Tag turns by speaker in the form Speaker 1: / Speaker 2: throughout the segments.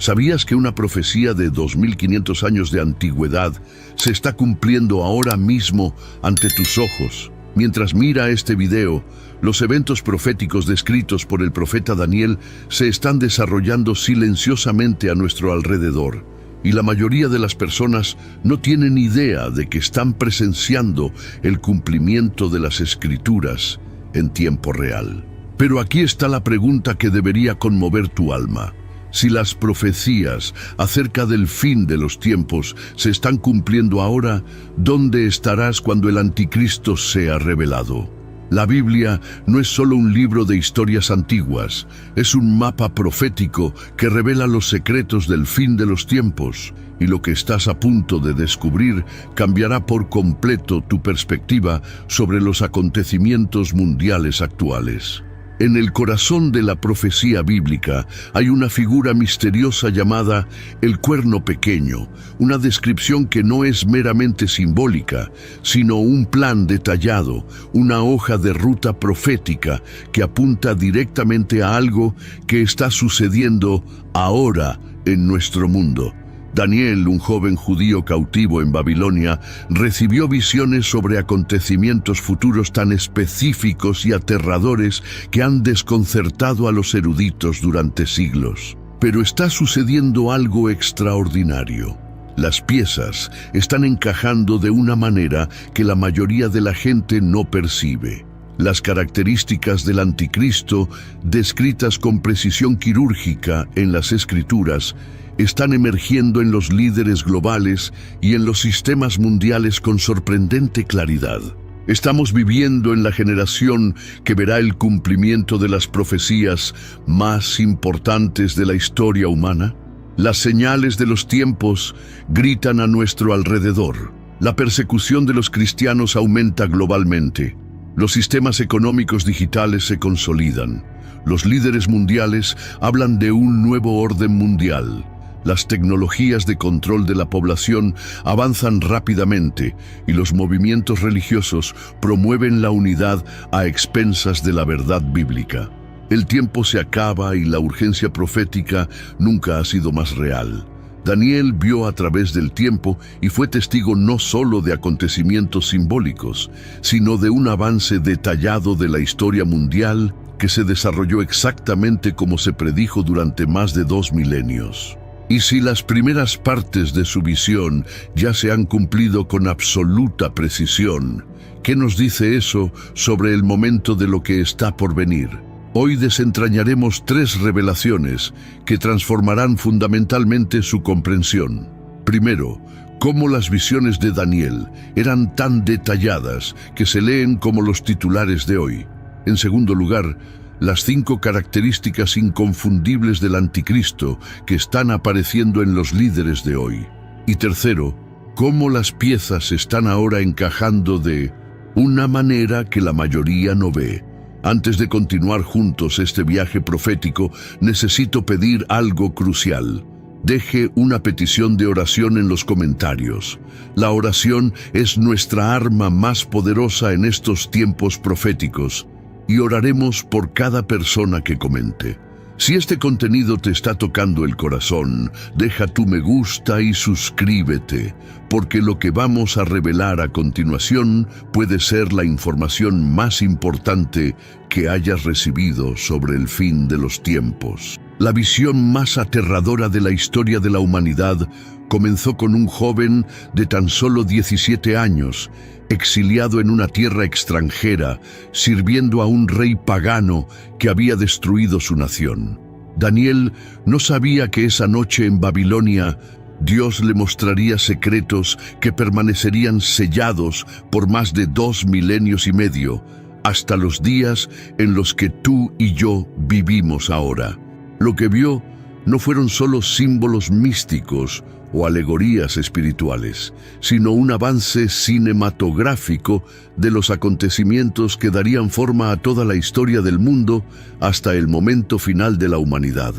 Speaker 1: ¿Sabías que una profecía de 2500 años de antigüedad se está cumpliendo ahora mismo ante tus ojos? Mientras mira este video, los eventos proféticos descritos por el profeta Daniel se están desarrollando silenciosamente a nuestro alrededor, y la mayoría de las personas no tienen idea de que están presenciando el cumplimiento de las Escrituras en tiempo real. Pero aquí está la pregunta que debería conmover tu alma. Si las profecías acerca del fin de los tiempos se están cumpliendo ahora, ¿dónde estarás cuando el anticristo sea revelado? La Biblia no es solo un libro de historias antiguas, es un mapa profético que revela los secretos del fin de los tiempos, y lo que estás a punto de descubrir cambiará por completo tu perspectiva sobre los acontecimientos mundiales actuales. En el corazón de la profecía bíblica hay una figura misteriosa llamada el cuerno pequeño, una descripción que no es meramente simbólica, sino un plan detallado, una hoja de ruta profética que apunta directamente a algo que está sucediendo ahora en nuestro mundo. Daniel, un joven judío cautivo en Babilonia, recibió visiones sobre acontecimientos futuros tan específicos y aterradores que han desconcertado a los eruditos durante siglos. Pero está sucediendo algo extraordinario. Las piezas están encajando de una manera que la mayoría de la gente no percibe. Las características del anticristo, descritas con precisión quirúrgica en las Escrituras, están emergiendo en los líderes globales y en los sistemas mundiales con sorprendente claridad. Estamos viviendo en la generación que verá el cumplimiento de las profecías más importantes de la historia humana. Las señales de los tiempos gritan a nuestro alrededor. La persecución de los cristianos aumenta globalmente. Los sistemas económicos digitales se consolidan. Los líderes mundiales hablan de un nuevo orden mundial. Las tecnologías de control de la población avanzan rápidamente y los movimientos religiosos promueven la unidad a expensas de la verdad bíblica. El tiempo se acaba y la urgencia profética nunca ha sido más real. Daniel vio a través del tiempo y fue testigo no solo de acontecimientos simbólicos, sino de un avance detallado de la historia mundial que se desarrolló exactamente como se predijo durante más de 2 milenios. Y si las primeras partes de su visión ya se han cumplido con absoluta precisión, ¿qué nos dice eso sobre el momento de lo que está por venir? Hoy desentrañaremos 3 revelaciones que transformarán fundamentalmente su comprensión. Primero, cómo las visiones de Daniel eran tan detalladas que se leen como los titulares de hoy. En segundo lugar, las 5 características inconfundibles del anticristo que están apareciendo en los líderes de hoy. Y tercero, cómo las piezas están ahora encajando de una manera que la mayoría no ve. Antes de continuar juntos este viaje profético, necesito pedir algo crucial. Deje una petición de oración en los comentarios. La oración es nuestra arma más poderosa en estos tiempos proféticos. Y oraremos por cada persona que comente. Si este contenido te está tocando el corazón, deja tu me gusta y suscríbete, porque lo que vamos a revelar a continuación puede ser la información más importante que hayas recibido sobre el fin de los tiempos. La visión más aterradora de la historia de la humanidad comenzó con un joven de tan solo 17 años, exiliado en una tierra extranjera, sirviendo a un rey pagano que había destruido su nación. Daniel no sabía que esa noche en Babilonia Dios le mostraría secretos que permanecerían sellados por más de 2 milenios y medio, hasta los días en los que tú y yo vivimos ahora. Lo que vio no fueron solo símbolos místicos o alegorías espirituales, sino un avance cinematográfico de los acontecimientos que darían forma a toda la historia del mundo hasta el momento final de la humanidad.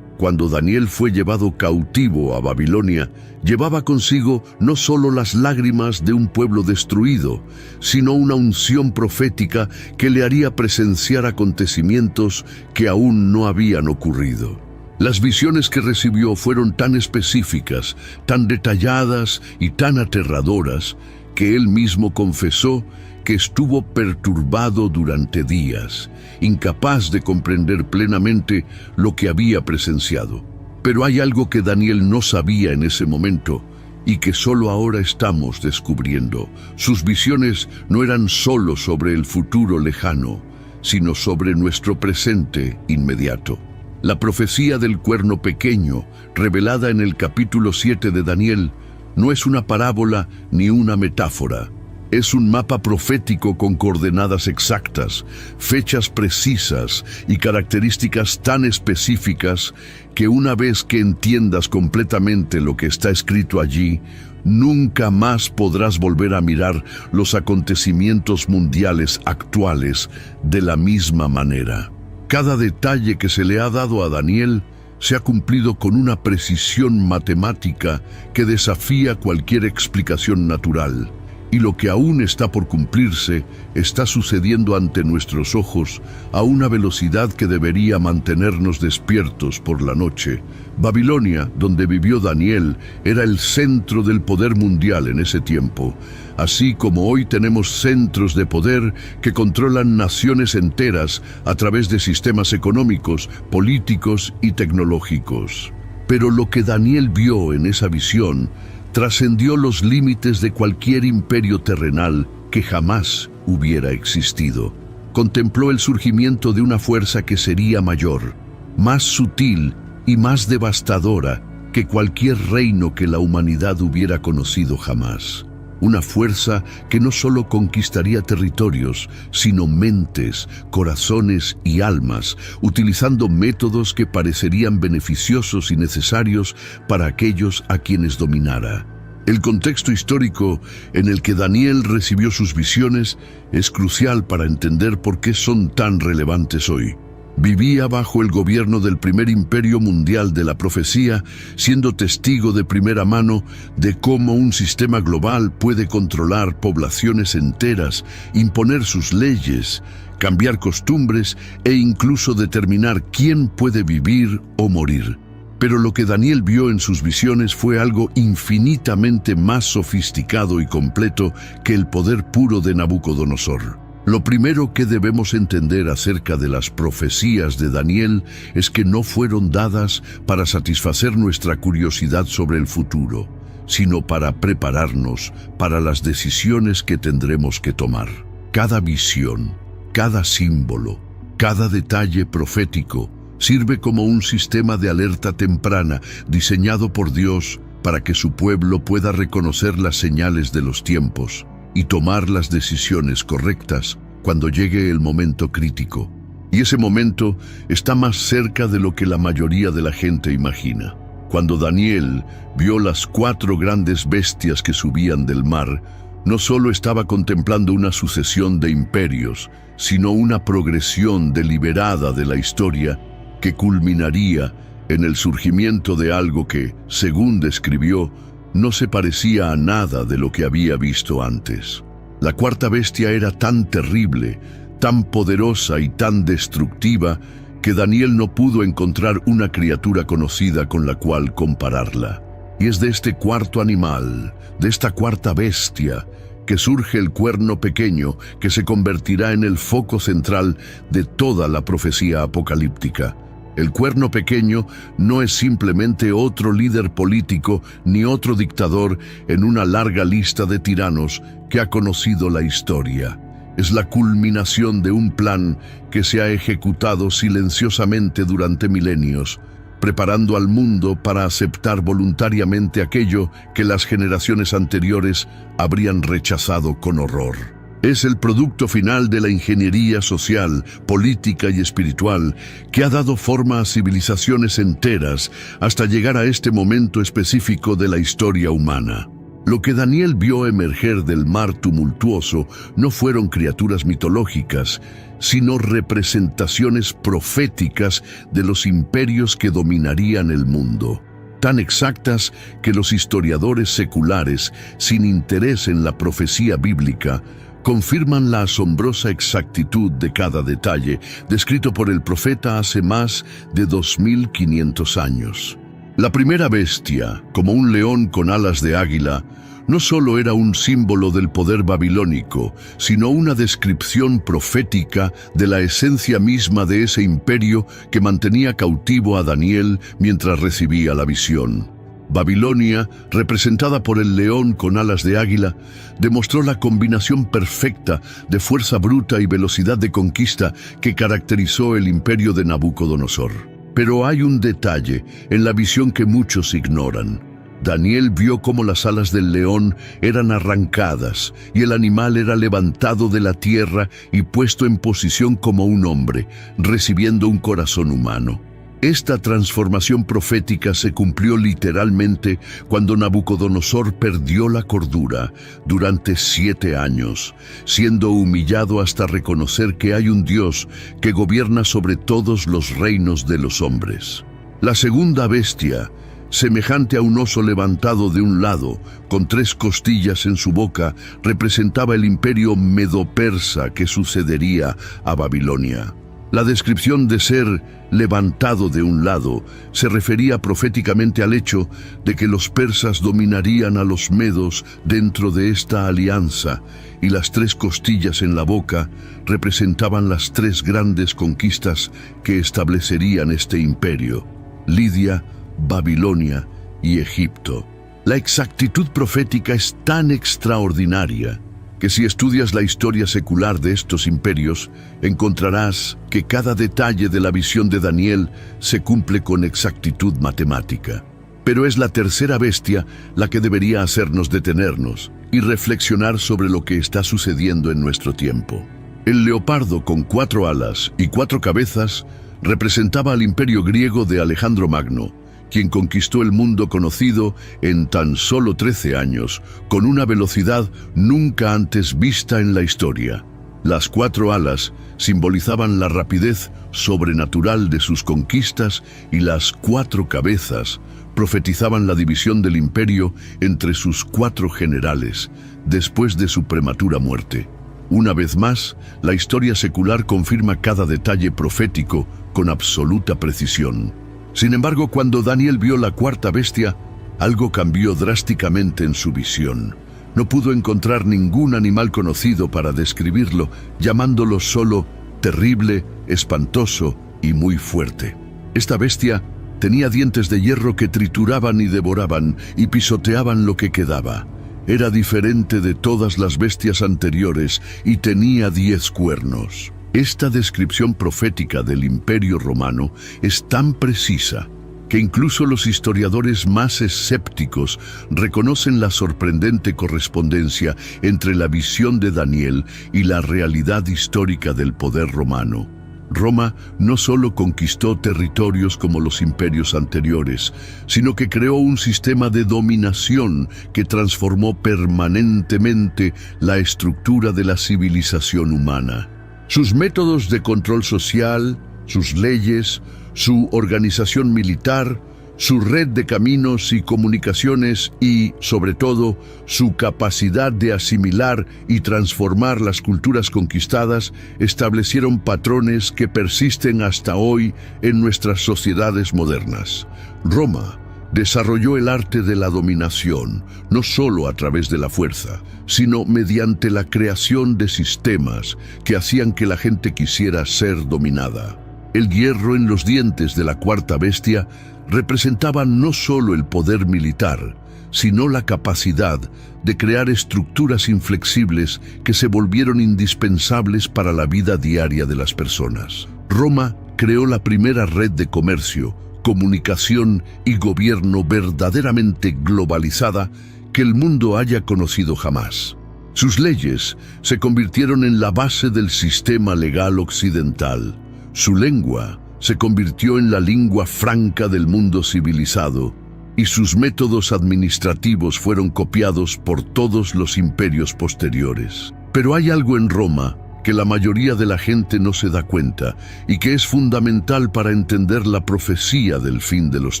Speaker 1: Cuando Daniel fue llevado cautivo a Babilonia, llevaba consigo no solo las lágrimas de un pueblo destruido, sino una unción profética que le haría presenciar acontecimientos que aún no habían ocurrido. Las visiones que recibió fueron tan específicas, tan detalladas y tan aterradoras que él mismo confesó que estuvo perturbado durante días, incapaz de comprender plenamente lo que había presenciado. Pero hay algo que Daniel no sabía en ese momento y que solo ahora estamos descubriendo. Sus visiones no eran solo sobre el futuro lejano, sino sobre nuestro presente inmediato. La profecía del cuerno pequeño, revelada en el capítulo 7 de Daniel, no es una parábola ni una metáfora. Es un mapa profético con coordenadas exactas, fechas precisas y características tan específicas que una vez que entiendas completamente lo que está escrito allí, nunca más podrás volver a mirar los acontecimientos mundiales actuales de la misma manera. Cada detalle que se le ha dado a Daniel se ha cumplido con una precisión matemática que desafía cualquier explicación natural. Y lo que aún está por cumplirse está sucediendo ante nuestros ojos a una velocidad que debería mantenernos despiertos por la noche. Babilonia, donde vivió Daniel, era el centro del poder mundial en ese tiempo, así como hoy tenemos centros de poder que controlan naciones enteras a través de sistemas económicos, políticos y tecnológicos. Pero lo que Daniel vio en esa visión trascendió los límites de cualquier imperio terrenal que jamás hubiera existido. Contempló el surgimiento de una fuerza que sería mayor, más sutil y más devastadora que cualquier reino que la humanidad hubiera conocido jamás. Una fuerza que no solo conquistaría territorios, sino mentes, corazones y almas, utilizando métodos que parecerían beneficiosos y necesarios para aquellos a quienes dominara. El contexto histórico en el que Daniel recibió sus visiones es crucial para entender por qué son tan relevantes hoy. Vivía bajo el gobierno del primer imperio mundial de la profecía, siendo testigo de primera mano de cómo un sistema global puede controlar poblaciones enteras, imponer sus leyes, cambiar costumbres e incluso determinar quién puede vivir o morir. Pero lo que Daniel vio en sus visiones fue algo infinitamente más sofisticado y completo que el poder puro de Nabucodonosor. Lo primero que debemos entender acerca de las profecías de Daniel es que no fueron dadas para satisfacer nuestra curiosidad sobre el futuro, sino para prepararnos para las decisiones que tendremos que tomar. Cada visión, cada símbolo, cada detalle profético sirve como un sistema de alerta temprana diseñado por Dios para que su pueblo pueda reconocer las señales de los tiempos y tomar las decisiones correctas cuando llegue el momento crítico. Y ese momento está más cerca de lo que la mayoría de la gente imagina. Cuando Daniel vio las 4 grandes bestias que subían del mar, no solo estaba contemplando una sucesión de imperios, sino una progresión deliberada de la historia que culminaría en el surgimiento de algo que, según describió, no se parecía a nada de lo que había visto antes. La 4ª bestia era tan terrible, tan poderosa y tan destructiva que Daniel no pudo encontrar una criatura conocida con la cual compararla. Y es de este 4º animal, de esta 4ª bestia, que surge el cuerno pequeño que se convertirá en el foco central de toda la profecía apocalíptica. El cuerno pequeño no es simplemente otro líder político ni otro dictador en una larga lista de tiranos que ha conocido la historia. Es la culminación de un plan que se ha ejecutado silenciosamente durante milenios, preparando al mundo para aceptar voluntariamente aquello que las generaciones anteriores habrían rechazado con horror. Es el producto final de la ingeniería social, política y espiritual que ha dado forma a civilizaciones enteras hasta llegar a este momento específico de la historia humana. Lo que Daniel vio emerger del mar tumultuoso no fueron criaturas mitológicas, sino representaciones proféticas de los imperios que dominarían el mundo, tan exactas que los historiadores seculares, sin interés en la profecía bíblica, confirman la asombrosa exactitud de cada detalle descrito por el profeta hace más de 2500 años. La primera bestia, como un león con alas de águila, no solo era un símbolo del poder babilónico, sino una descripción profética de la esencia misma de ese imperio que mantenía cautivo a Daniel mientras recibía la visión. Babilonia, representada por el león con alas de águila, demostró la combinación perfecta de fuerza bruta y velocidad de conquista que caracterizó el imperio de Nabucodonosor. Pero hay un detalle en la visión que muchos ignoran. Daniel vio cómo las alas del león eran arrancadas y el animal era levantado de la tierra y puesto en posición como un hombre, recibiendo un corazón humano. Esta transformación profética se cumplió literalmente cuando Nabucodonosor perdió la cordura durante 7 años, siendo humillado hasta reconocer que hay un Dios que gobierna sobre todos los reinos de los hombres. La segunda bestia, semejante a un oso levantado de un lado, con 3 costillas en su boca, representaba el imperio medo-persa que sucedería a Babilonia. La descripción de ser levantado de un lado se refería proféticamente al hecho de que los persas dominarían a los medos dentro de esta alianza, y las 3 costillas en la boca representaban las 3 grandes conquistas que establecerían este imperio: Lidia, Babilonia y Egipto. La exactitud profética es tan extraordinaria que si estudias la historia secular de estos imperios, encontrarás que cada detalle de la visión de Daniel se cumple con exactitud matemática. Pero es la tercera bestia la que debería hacernos detenernos y reflexionar sobre lo que está sucediendo en nuestro tiempo. El leopardo con 4 alas y 4 cabezas representaba al imperio griego de Alejandro Magno, quien conquistó el mundo conocido en tan solo 13 años, con una velocidad nunca antes vista en la historia. Las 4 alas simbolizaban la rapidez sobrenatural de sus conquistas y las 4 cabezas profetizaban la división del imperio entre sus 4 generales, después de su prematura muerte. Una vez más, la historia secular confirma cada detalle profético con absoluta precisión. Sin embargo, cuando Daniel vio la 4ª bestia, algo cambió drásticamente en su visión. No pudo encontrar ningún animal conocido para describirlo, llamándolo solo terrible, espantoso y muy fuerte. Esta bestia tenía dientes de hierro que trituraban y devoraban y pisoteaban lo que quedaba. Era diferente de todas las bestias anteriores y tenía 10 cuernos. Esta descripción profética del Imperio Romano es tan precisa que incluso los historiadores más escépticos reconocen la sorprendente correspondencia entre la visión de Daniel y la realidad histórica del poder romano. Roma no solo conquistó territorios como los imperios anteriores, sino que creó un sistema de dominación que transformó permanentemente la estructura de la civilización humana. Sus métodos de control social, sus leyes, su organización militar, su red de caminos y comunicaciones y, sobre todo, su capacidad de asimilar y transformar las culturas conquistadas establecieron patrones que persisten hasta hoy en nuestras sociedades modernas. Roma desarrolló el arte de la dominación, no solo a través de la fuerza, sino mediante la creación de sistemas que hacían que la gente quisiera ser dominada. El hierro en los dientes de la 4ª bestia representaba no solo el poder militar, sino la capacidad de crear estructuras inflexibles que se volvieron indispensables para la vida diaria de las personas. Roma creó la primera red de comercio, comunicación y gobierno verdaderamente globalizada que el mundo haya conocido jamás. Sus leyes se convirtieron en la base del sistema legal occidental. Su lengua se convirtió en la lengua franca del mundo civilizado, y sus métodos administrativos fueron copiados por todos los imperios posteriores. Pero hay algo en Roma que la mayoría de la gente no se da cuenta y que es fundamental para entender la profecía del fin de los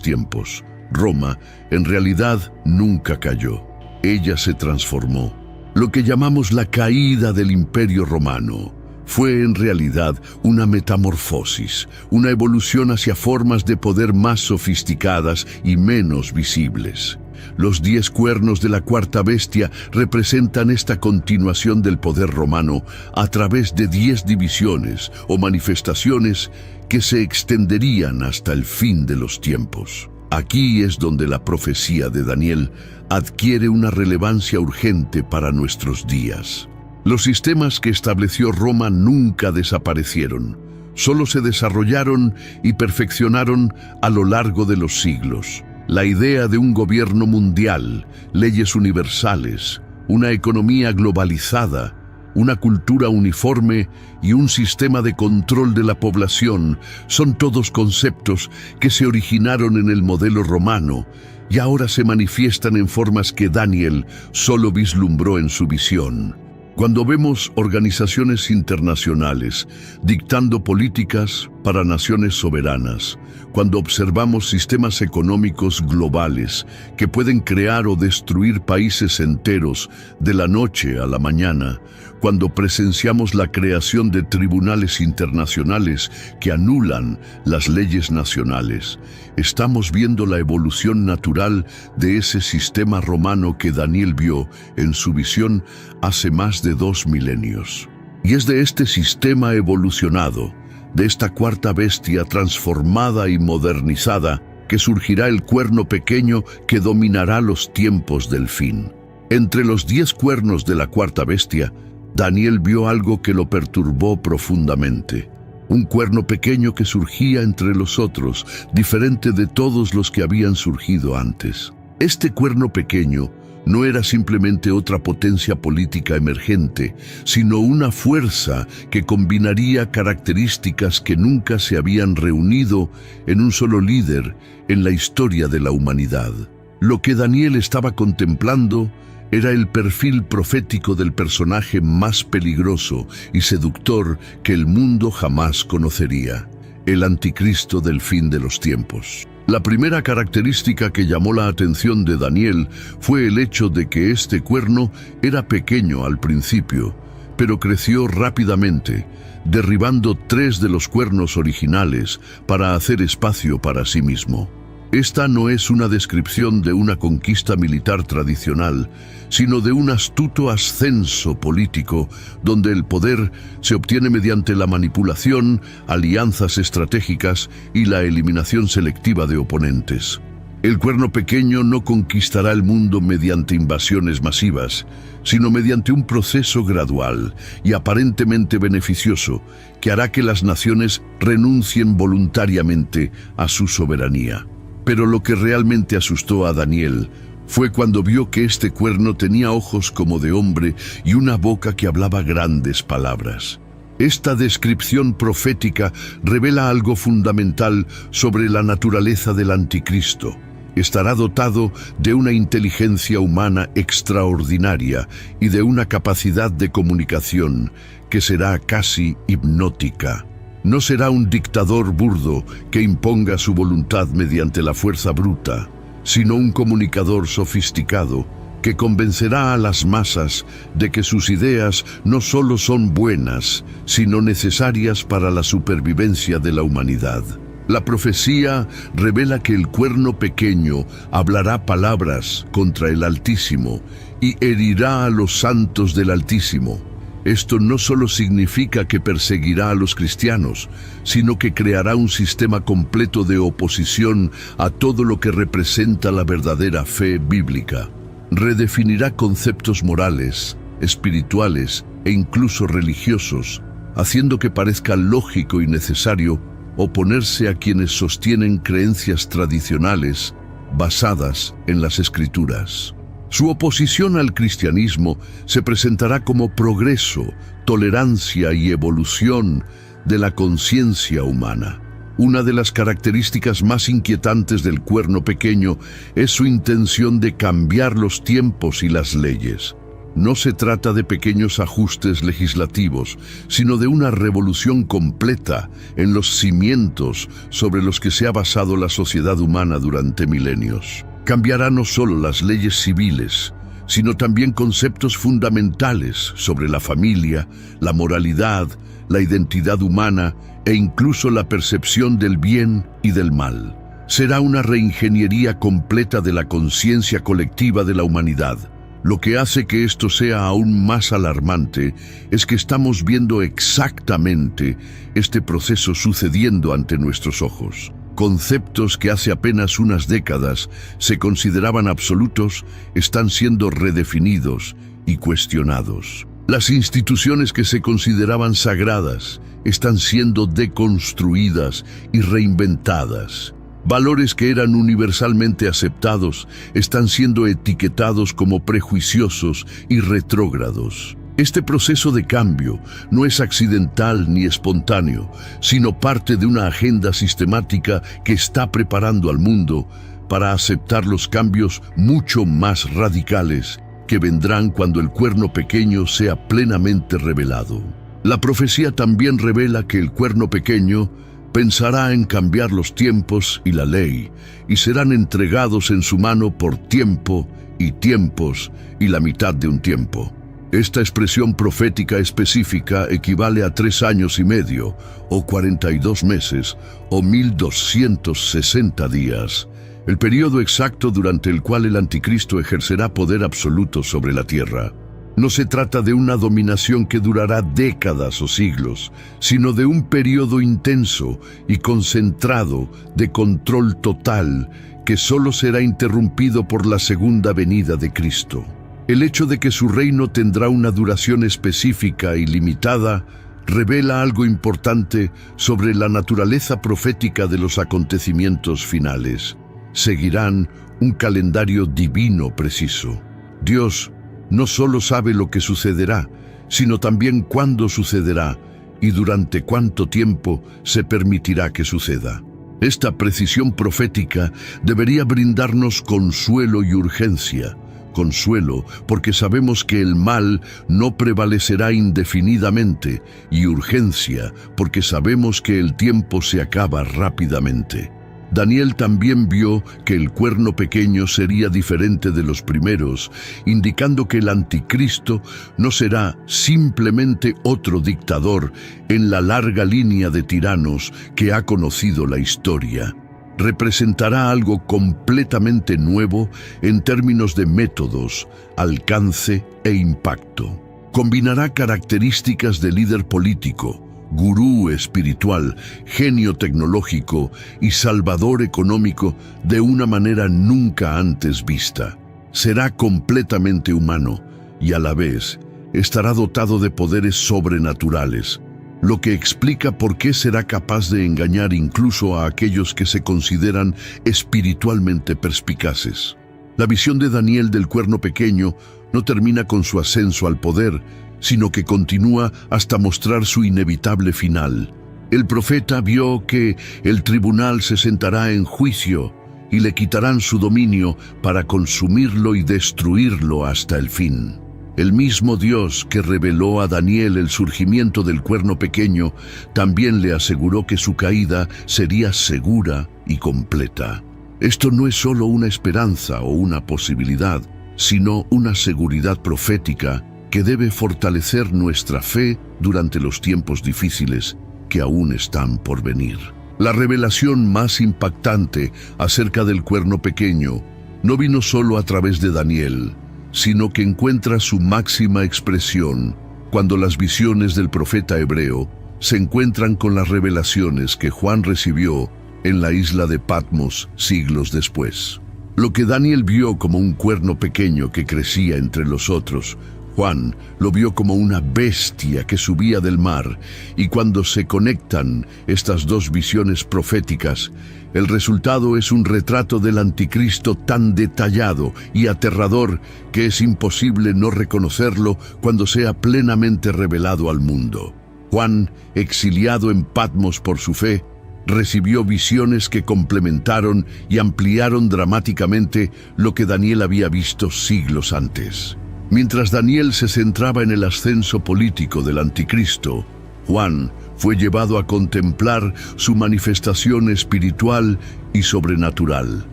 Speaker 1: tiempos. Roma, en realidad, nunca cayó. Ella se transformó. Lo que llamamos la caída del Imperio Romano fue en realidad una metamorfosis, una evolución hacia formas de poder más sofisticadas y menos visibles. Los 10 cuernos de la cuarta bestia representan esta continuación del poder romano a través de 10 divisiones o manifestaciones que se extenderían hasta el fin de los tiempos. Aquí es donde la profecía de Daniel adquiere una relevancia urgente para nuestros días. Los sistemas que estableció Roma nunca desaparecieron, solo se desarrollaron y perfeccionaron a lo largo de los siglos. La idea de un gobierno mundial, leyes universales, una economía globalizada, una cultura uniforme y un sistema de control de la población son todos conceptos que se originaron en el modelo romano y ahora se manifiestan en formas que Daniel solo vislumbró en su visión. Cuando vemos organizaciones internacionales dictando políticas para naciones soberanas, cuando observamos sistemas económicos globales que pueden crear o destruir países enteros de la noche a la mañana, cuando presenciamos la creación de tribunales internacionales que anulan las leyes nacionales, estamos viendo la evolución natural de ese sistema romano que Daniel vio en su visión hace más de 2 milenios. Y es de este sistema evolucionado, de esta cuarta bestia transformada y modernizada, que surgirá el cuerno pequeño que dominará los tiempos del fin. Entre los 10 cuernos de la cuarta bestia, Daniel vio algo que lo perturbó profundamente. Un cuerno pequeño que surgía entre los otros, diferente de todos los que habían surgido antes. Este cuerno pequeño no era simplemente otra potencia política emergente, sino una fuerza que combinaría características que nunca se habían reunido en un solo líder en la historia de la humanidad. Lo que Daniel estaba contemplando era el perfil profético del personaje más peligroso y seductor que el mundo jamás conocería, el anticristo del fin de los tiempos. La primera característica que llamó la atención de Daniel fue el hecho de que este cuerno era pequeño al principio, pero creció rápidamente, derribando 3 de los cuernos originales para hacer espacio para sí mismo. Esta no es una descripción de una conquista militar tradicional, sino de un astuto ascenso político donde el poder se obtiene mediante la manipulación, alianzas estratégicas y la eliminación selectiva de oponentes. El cuerno pequeño no conquistará el mundo mediante invasiones masivas, sino mediante un proceso gradual y aparentemente beneficioso que hará que las naciones renuncien voluntariamente a su soberanía. Pero lo que realmente asustó a Daniel fue cuando vio que este cuerno tenía ojos como de hombre y una boca que hablaba grandes palabras. Esta descripción profética revela algo fundamental sobre la naturaleza del anticristo. Estará dotado de una inteligencia humana extraordinaria y de una capacidad de comunicación que será casi hipnótica. No será un dictador burdo que imponga su voluntad mediante la fuerza bruta, sino un comunicador sofisticado que convencerá a las masas de que sus ideas no solo son buenas, sino necesarias para la supervivencia de la humanidad. La profecía revela que el cuerno pequeño hablará palabras contra el Altísimo y herirá a los santos del Altísimo. Esto no solo significa que perseguirá a los cristianos, sino que creará un sistema completo de oposición a todo lo que representa la verdadera fe bíblica. Redefinirá conceptos morales, espirituales e incluso religiosos, haciendo que parezca lógico y necesario oponerse a quienes sostienen creencias tradicionales basadas en las Escrituras. Su oposición al cristianismo se presentará como progreso, tolerancia y evolución de la conciencia humana. Una de las características más inquietantes del cuerno pequeño es su intención de cambiar los tiempos y las leyes. No se trata de pequeños ajustes legislativos, sino de una revolución completa en los cimientos sobre los que se ha basado la sociedad humana durante milenios. Cambiará no solo las leyes civiles, sino también conceptos fundamentales sobre la familia, la moralidad, la identidad humana e incluso la percepción del bien y del mal. Será una reingeniería completa de la conciencia colectiva de la humanidad. Lo que hace que esto sea aún más alarmante es que estamos viendo exactamente este proceso sucediendo ante nuestros ojos. Conceptos que hace apenas unas décadas se consideraban absolutos están siendo redefinidos y cuestionados. Las instituciones que se consideraban sagradas están siendo deconstruidas y reinventadas. Valores que eran universalmente aceptados están siendo etiquetados como prejuiciosos y retrógrados. Este proceso de cambio no es accidental ni espontáneo, sino parte de una agenda sistemática que está preparando al mundo para aceptar los cambios mucho más radicales que vendrán cuando el cuerno pequeño sea plenamente revelado. La profecía también revela que el cuerno pequeño pensará en cambiar los tiempos y la ley, y serán entregados en su mano por tiempo y tiempos y la mitad de un tiempo. Esta expresión profética específica equivale a 3 años y medio, o 42 meses, o 1260 días, el periodo exacto durante el cual el anticristo ejercerá poder absoluto sobre la tierra. No se trata de una dominación que durará décadas o siglos, sino de un periodo intenso y concentrado de control total que solo será interrumpido por la segunda venida de Cristo. El hecho de que su reino tendrá una duración específica y limitada revela algo importante sobre la naturaleza profética de los acontecimientos finales. Seguirán un calendario divino preciso. Dios no solo sabe lo que sucederá, sino también cuándo sucederá y durante cuánto tiempo se permitirá que suceda. Esta precisión profética debería brindarnos consuelo y urgencia. Consuelo porque sabemos que el mal no prevalecerá indefinidamente, y urgencia porque sabemos que el tiempo se acaba rápidamente. Daniel también vio que el cuerno pequeño sería diferente de los primeros, indicando que el anticristo no será simplemente otro dictador en la larga línea de tiranos que ha conocido la historia. Representará algo completamente nuevo en términos de métodos, alcance e impacto. Combinará características de líder político, gurú espiritual, genio tecnológico y salvador económico de una manera nunca antes vista. Será completamente humano y a la vez estará dotado de poderes sobrenaturales, lo que explica por qué será capaz de engañar incluso a aquellos que se consideran espiritualmente perspicaces. La visión de Daniel del cuerno pequeño no termina con su ascenso al poder, sino que continúa hasta mostrar su inevitable final. El profeta vio que el tribunal se sentará en juicio y le quitarán su dominio para consumirlo y destruirlo hasta el fin. El mismo Dios que reveló a Daniel el surgimiento del cuerno pequeño también le aseguró que su caída sería segura y completa. Esto no es solo una esperanza o una posibilidad, sino una seguridad profética que debe fortalecer nuestra fe durante los tiempos difíciles que aún están por venir. La revelación más impactante acerca del cuerno pequeño no vino solo a través de Daniel, sino que encuentra su máxima expresión cuando las visiones del profeta hebreo se encuentran con las revelaciones que Juan recibió en la isla de Patmos siglos después. Lo que Daniel vio como un cuerno pequeño que crecía entre los otros, Juan lo vio como una bestia que subía del mar, y cuando se conectan estas dos visiones proféticas, el resultado es un retrato del anticristo tan detallado y aterrador que es imposible no reconocerlo cuando sea plenamente revelado al mundo. Juan, exiliado en Patmos por su fe, recibió visiones que complementaron y ampliaron dramáticamente lo que Daniel había visto siglos antes. Mientras Daniel se centraba en el ascenso político del anticristo, Juan fue llevado a contemplar su manifestación espiritual y sobrenatural.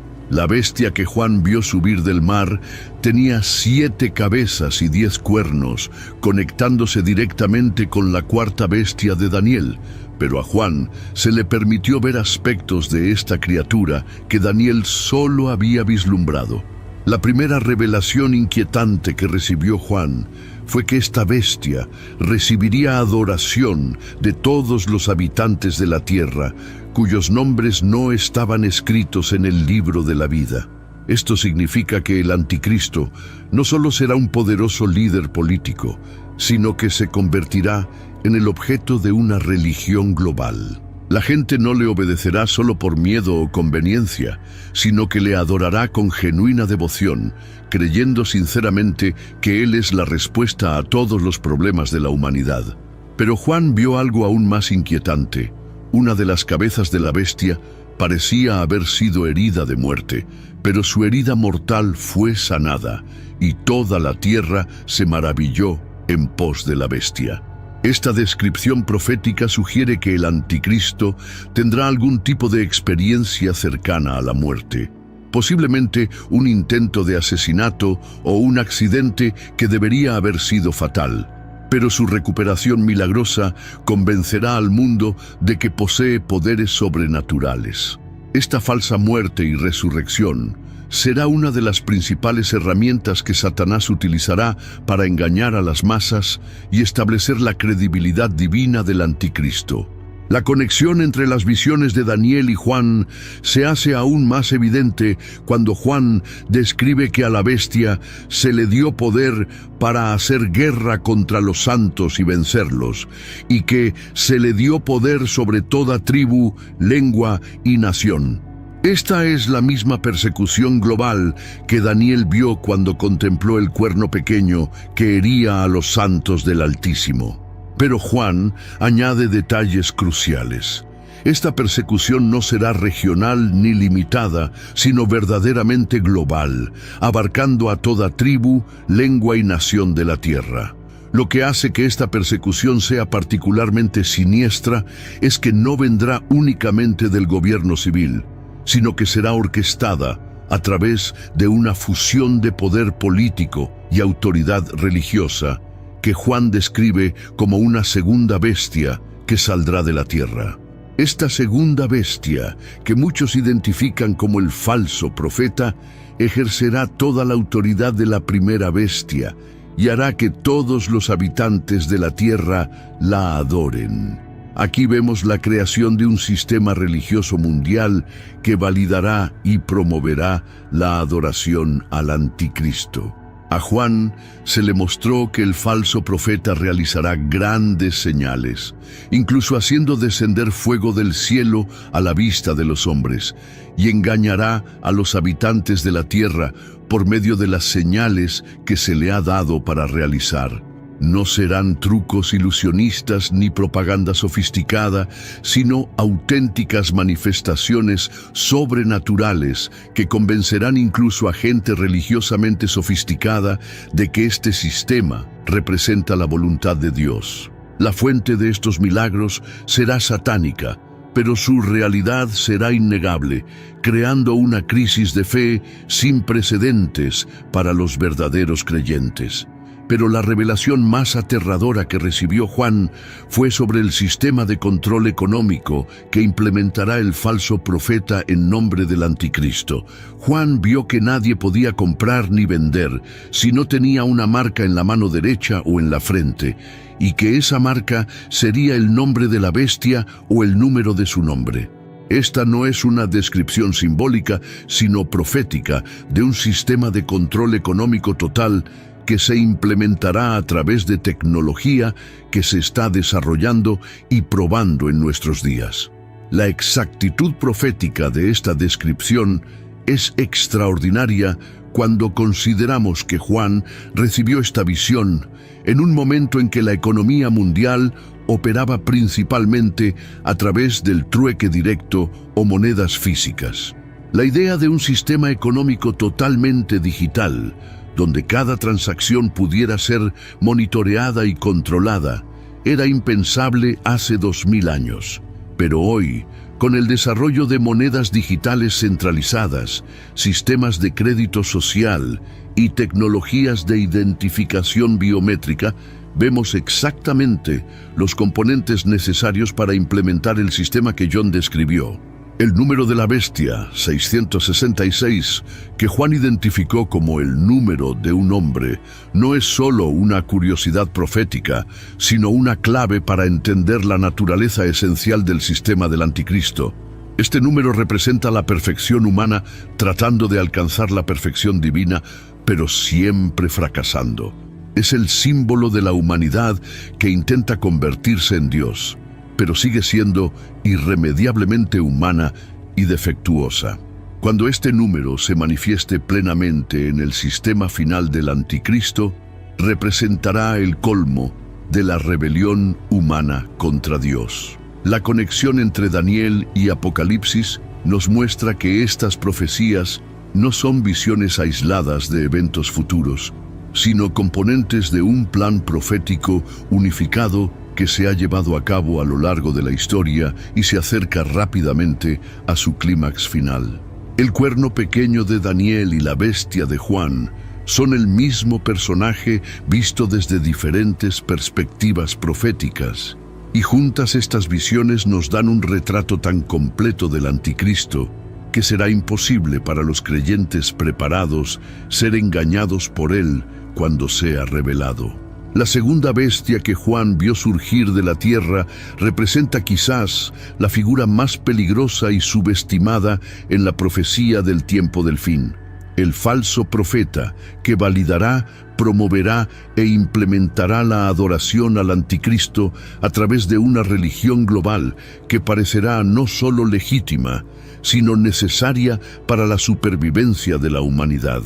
Speaker 1: La bestia que Juan vio subir del mar tenía 7 cabezas y 10 cuernos, conectándose directamente con la cuarta bestia de Daniel. Pero a Juan se le permitió ver aspectos de esta criatura que Daniel solo había vislumbrado. La primera revelación inquietante que recibió Juan fue que esta bestia recibiría adoración de todos los habitantes de la tierra, cuyos nombres no estaban escritos en el libro de la vida. Esto significa que el anticristo no solo será un poderoso líder político, sino que se convertirá en el objeto de una religión global. La gente no le obedecerá solo por miedo o conveniencia, sino que le adorará con genuina devoción, creyendo sinceramente que Él es la respuesta a todos los problemas de la humanidad. Pero Juan vio algo aún más inquietante. Una de las cabezas de la bestia parecía haber sido herida de muerte, pero su herida mortal fue sanada, y toda la tierra se maravilló en pos de la bestia. Esta descripción profética sugiere que el anticristo tendrá algún tipo de experiencia cercana a la muerte, posiblemente un intento de asesinato o un accidente que debería haber sido fatal, pero su recuperación milagrosa convencerá al mundo de que posee poderes sobrenaturales. Esta falsa muerte y resurrección será una de las principales herramientas que Satanás utilizará para engañar a las masas y establecer la credibilidad divina del anticristo. La conexión entre las visiones de Daniel y Juan se hace aún más evidente cuando Juan describe que a la bestia se le dio poder para hacer guerra contra los santos y vencerlos, y que se le dio poder sobre toda tribu, lengua y nación. Esta es la misma persecución global que Daniel vio cuando contempló el cuerno pequeño que hería a los santos del Altísimo. Pero Juan añade detalles cruciales. Esta persecución no será regional ni limitada, sino verdaderamente global, abarcando a toda tribu, lengua y nación de la tierra. Lo que hace que esta persecución sea particularmente siniestra es que no vendrá únicamente del gobierno civil, sino que será orquestada a través de una fusión de poder político y autoridad religiosa que Juan describe como una segunda bestia que saldrá de la tierra. Esta segunda bestia, que muchos identifican como el falso profeta, ejercerá toda la autoridad de la primera bestia y hará que todos los habitantes de la tierra la adoren. Aquí vemos la creación de un sistema religioso mundial que validará y promoverá la adoración al anticristo. A Juan se le mostró que el falso profeta realizará grandes señales, incluso haciendo descender fuego del cielo a la vista de los hombres, y engañará a los habitantes de la tierra por medio de las señales que se le ha dado para realizar. No serán trucos ilusionistas ni propaganda sofisticada, sino auténticas manifestaciones sobrenaturales que convencerán incluso a gente religiosamente sofisticada de que este sistema representa la voluntad de Dios. La fuente de estos milagros será satánica, pero su realidad será innegable, creando una crisis de fe sin precedentes para los verdaderos creyentes. Pero la revelación más aterradora que recibió Juan fue sobre el sistema de control económico que implementará el falso profeta en nombre del anticristo. Juan vio que nadie podía comprar ni vender si no tenía una marca en la mano derecha o en la frente, y que esa marca sería el nombre de la bestia o el número de su nombre. Esta no es una descripción simbólica, sino profética de un sistema de control económico total que se implementará a través de tecnología que se está desarrollando y probando en nuestros días. La exactitud profética de esta descripción es extraordinaria cuando consideramos que Juan recibió esta visión en un momento en que la economía mundial operaba principalmente a través del trueque directo o monedas físicas. La idea de un sistema económico totalmente digital, donde cada transacción pudiera ser monitoreada y controlada, era impensable hace 2000 años. Pero hoy, Con el desarrollo de monedas digitales centralizadas, sistemas de crédito social y tecnologías de identificación biométrica, vemos exactamente los componentes necesarios para implementar el sistema que John describió. El número de la bestia, 666, que Juan identificó como el número de un hombre, no es solo una curiosidad profética, sino una clave para entender la naturaleza esencial del sistema del anticristo. Este número representa la perfección humana tratando de alcanzar la perfección divina, pero siempre fracasando. Es el símbolo de la humanidad que intenta convertirse en Dios, pero sigue siendo irremediablemente humana y defectuosa. Cuando este número se manifieste plenamente en el sistema final del anticristo, representará el colmo de la rebelión humana contra Dios. La conexión entre Daniel y Apocalipsis nos muestra que estas profecías no son visiones aisladas de eventos futuros, sino componentes de un plan profético unificado que se ha llevado a cabo a lo largo de la historia y se acerca rápidamente a su clímax final. El cuerno pequeño de Daniel y la bestia de Juan son el mismo personaje visto desde diferentes perspectivas proféticas, y juntas estas visiones nos dan un retrato tan completo del anticristo que será imposible para los creyentes preparados ser engañados por él cuando sea revelado. La segunda bestia que Juan vio surgir de la tierra representa quizás la figura más peligrosa y subestimada en la profecía del tiempo del fin. El falso profeta que validará, promoverá e implementará la adoración al anticristo a través de una religión global que parecerá no solo legítima, sino necesaria para la supervivencia de la humanidad.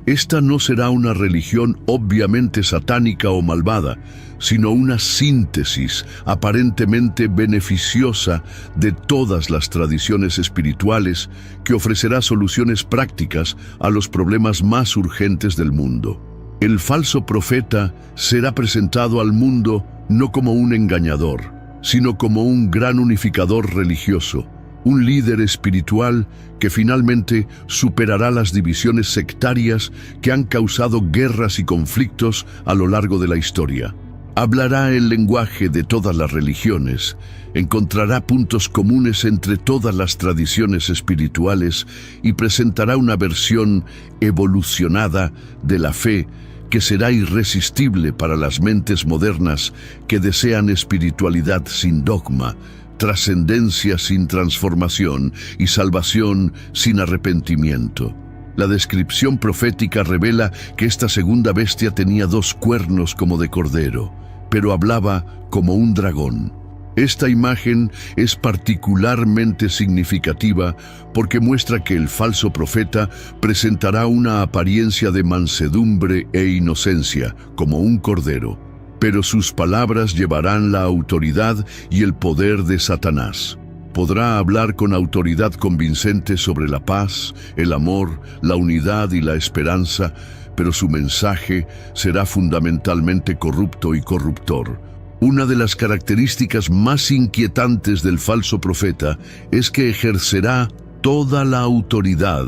Speaker 1: Esta no será una religión obviamente satánica o malvada, sino una síntesis aparentemente beneficiosa de todas las tradiciones espirituales que ofrecerá soluciones prácticas a los problemas más urgentes del mundo. El falso profeta será presentado al mundo no como un engañador, sino como un gran unificador religioso, un líder espiritual que finalmente superará las divisiones sectarias que han causado guerras y conflictos a lo largo de la historia. Hablará el lenguaje de todas las religiones, encontrará puntos comunes entre todas las tradiciones espirituales y presentará una versión evolucionada de la fe que será irresistible para las mentes modernas que desean espiritualidad sin dogma, trascendencia sin transformación y salvación sin arrepentimiento. La descripción profética revela que esta segunda bestia tenía 2 cuernos como de cordero, pero hablaba como un dragón. Esta imagen es particularmente significativa porque muestra que el falso profeta presentará una apariencia de mansedumbre e inocencia, como un cordero, pero sus palabras llevarán la autoridad y el poder de Satanás. Podrá hablar con autoridad convincente sobre la paz, el amor, la unidad y la esperanza, pero su mensaje será fundamentalmente corrupto y corruptor. Una de las características más inquietantes del falso profeta es que ejercerá toda la autoridad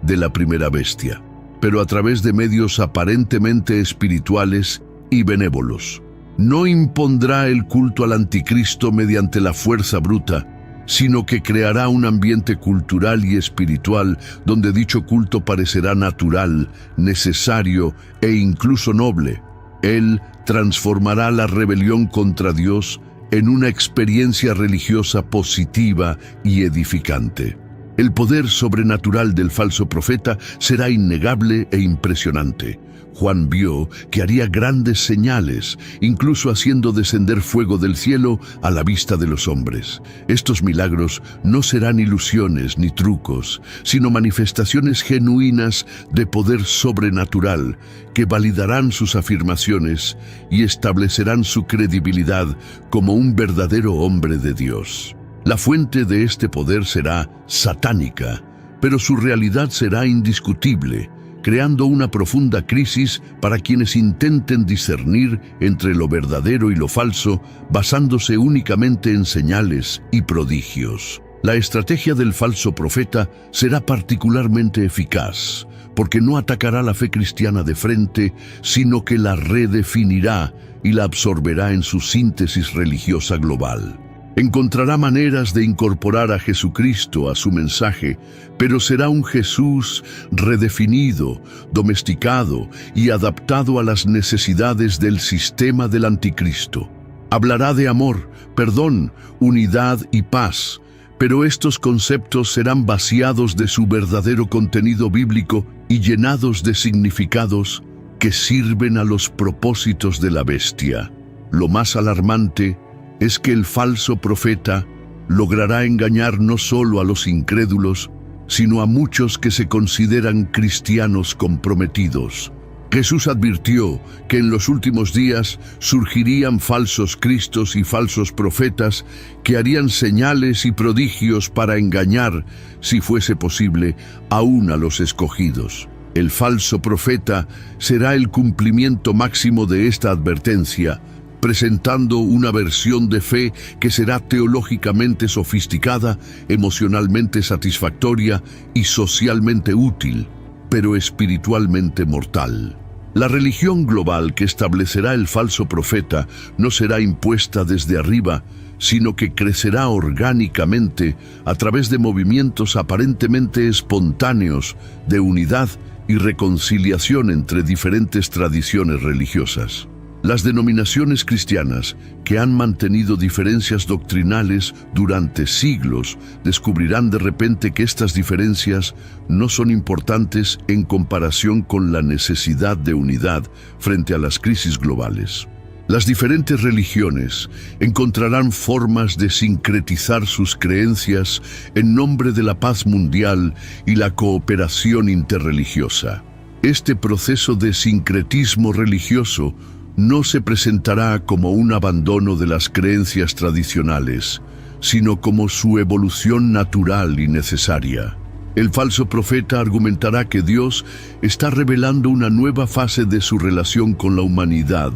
Speaker 1: de la primera bestia, pero a través de medios aparentemente espirituales y benévolos. No impondrá el culto al anticristo mediante la fuerza bruta, sino que creará un ambiente cultural y espiritual donde dicho culto parecerá natural, necesario e incluso noble. Él transformará la rebelión contra Dios en una experiencia religiosa positiva y edificante. El poder sobrenatural del falso profeta será innegable e impresionante. Juan vio que haría grandes señales, incluso haciendo descender fuego del cielo a la vista de los hombres. Estos milagros no serán ilusiones ni trucos, sino manifestaciones genuinas de poder sobrenatural que validarán sus afirmaciones y establecerán su credibilidad como un verdadero hombre de Dios. La fuente de este poder será satánica, pero su realidad será indiscutible, creando una profunda crisis para quienes intenten discernir entre lo verdadero y lo falso, basándose únicamente en señales y prodigios. La estrategia del falso profeta será particularmente eficaz, porque no atacará la fe cristiana de frente, sino que la redefinirá y la absorberá en su síntesis religiosa global. Encontrará maneras de incorporar a Jesucristo a su mensaje, pero será un Jesús redefinido, domesticado y adaptado a las necesidades del sistema del anticristo. Hablará de amor, perdón, unidad y paz, pero estos conceptos serán vaciados de su verdadero contenido bíblico y llenados de significados que sirven a los propósitos de la bestia. Lo más alarmante es que el falso profeta logrará engañar no solo a los incrédulos, sino a muchos que se consideran cristianos comprometidos. Jesús advirtió que en los últimos días surgirían falsos cristos y falsos profetas que harían señales y prodigios para engañar, si fuese posible, aún a los escogidos. El falso profeta será el cumplimiento máximo de esta advertencia, presentando una versión de fe que será teológicamente sofisticada, emocionalmente satisfactoria y socialmente útil, pero espiritualmente mortal. La religión global que establecerá el falso profeta no será impuesta desde arriba, sino que crecerá orgánicamente a través de movimientos aparentemente espontáneos de unidad y reconciliación entre diferentes tradiciones religiosas. Las denominaciones cristianas, que han mantenido diferencias doctrinales durante siglos, descubrirán de repente que estas diferencias no son importantes en comparación con la necesidad de unidad frente a las crisis globales. Las diferentes religiones encontrarán formas de sincretizar sus creencias en nombre de la paz mundial y la cooperación interreligiosa. Este proceso de sincretismo religioso no se presentará como un abandono de las creencias tradicionales, sino como su evolución natural y necesaria. El falso profeta argumentará que Dios está revelando una nueva fase de su relación con la humanidad,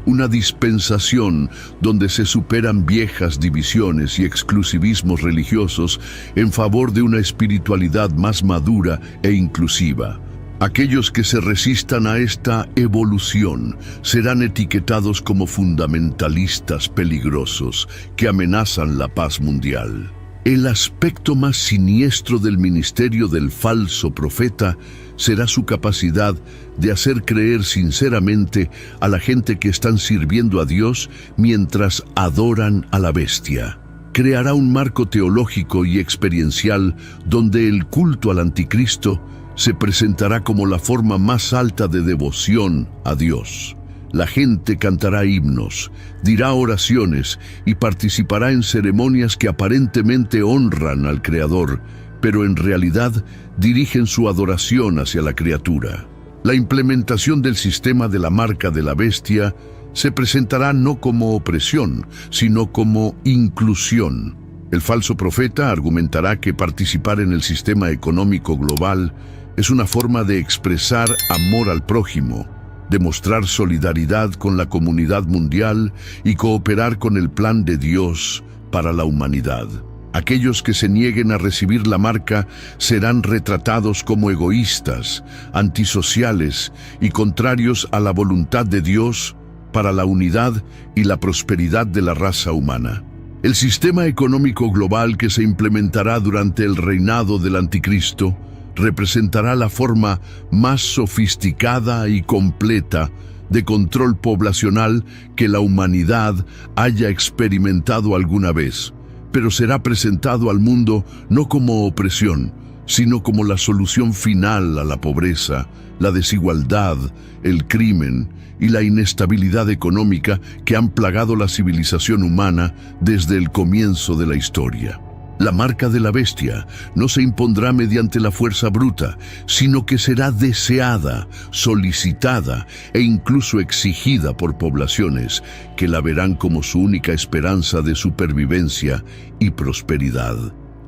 Speaker 1: una dispensación donde se superan viejas divisiones y exclusivismos religiosos en favor de una espiritualidad más madura e inclusiva. Aquellos que se resistan a esta evolución serán etiquetados como fundamentalistas peligrosos que amenazan la paz mundial. El aspecto más siniestro del ministerio del falso profeta será su capacidad de hacer creer sinceramente a la gente que están sirviendo a Dios mientras adoran a la bestia. Creará un marco teológico y experiencial donde el culto al anticristo se presentará como la forma más alta de devoción a Dios. La gente cantará himnos, dirá oraciones y participará en ceremonias que aparentemente honran al Creador, pero en realidad dirigen su adoración hacia la criatura. La implementación del sistema de la marca de la bestia se presentará no como opresión, sino como inclusión. El falso profeta argumentará que participar en el sistema económico global es una forma de expresar amor al prójimo, demostrar solidaridad con la comunidad mundial y cooperar con el plan de Dios para la humanidad. Aquellos que se nieguen a recibir la marca serán retratados como egoístas, antisociales y contrarios a la voluntad de Dios para la unidad y la prosperidad de la raza humana. El sistema económico global que se implementará durante el reinado del anticristo representará la forma más sofisticada y completa de control poblacional que la humanidad haya experimentado alguna vez, pero será presentado al mundo no como opresión, sino como la solución final a la pobreza, la desigualdad, el crimen y la inestabilidad económica que han plagado la civilización humana desde el comienzo de la historia. La marca de la bestia no se impondrá mediante la fuerza bruta, sino que será deseada, solicitada e incluso exigida por poblaciones que la verán como su única esperanza de supervivencia y prosperidad.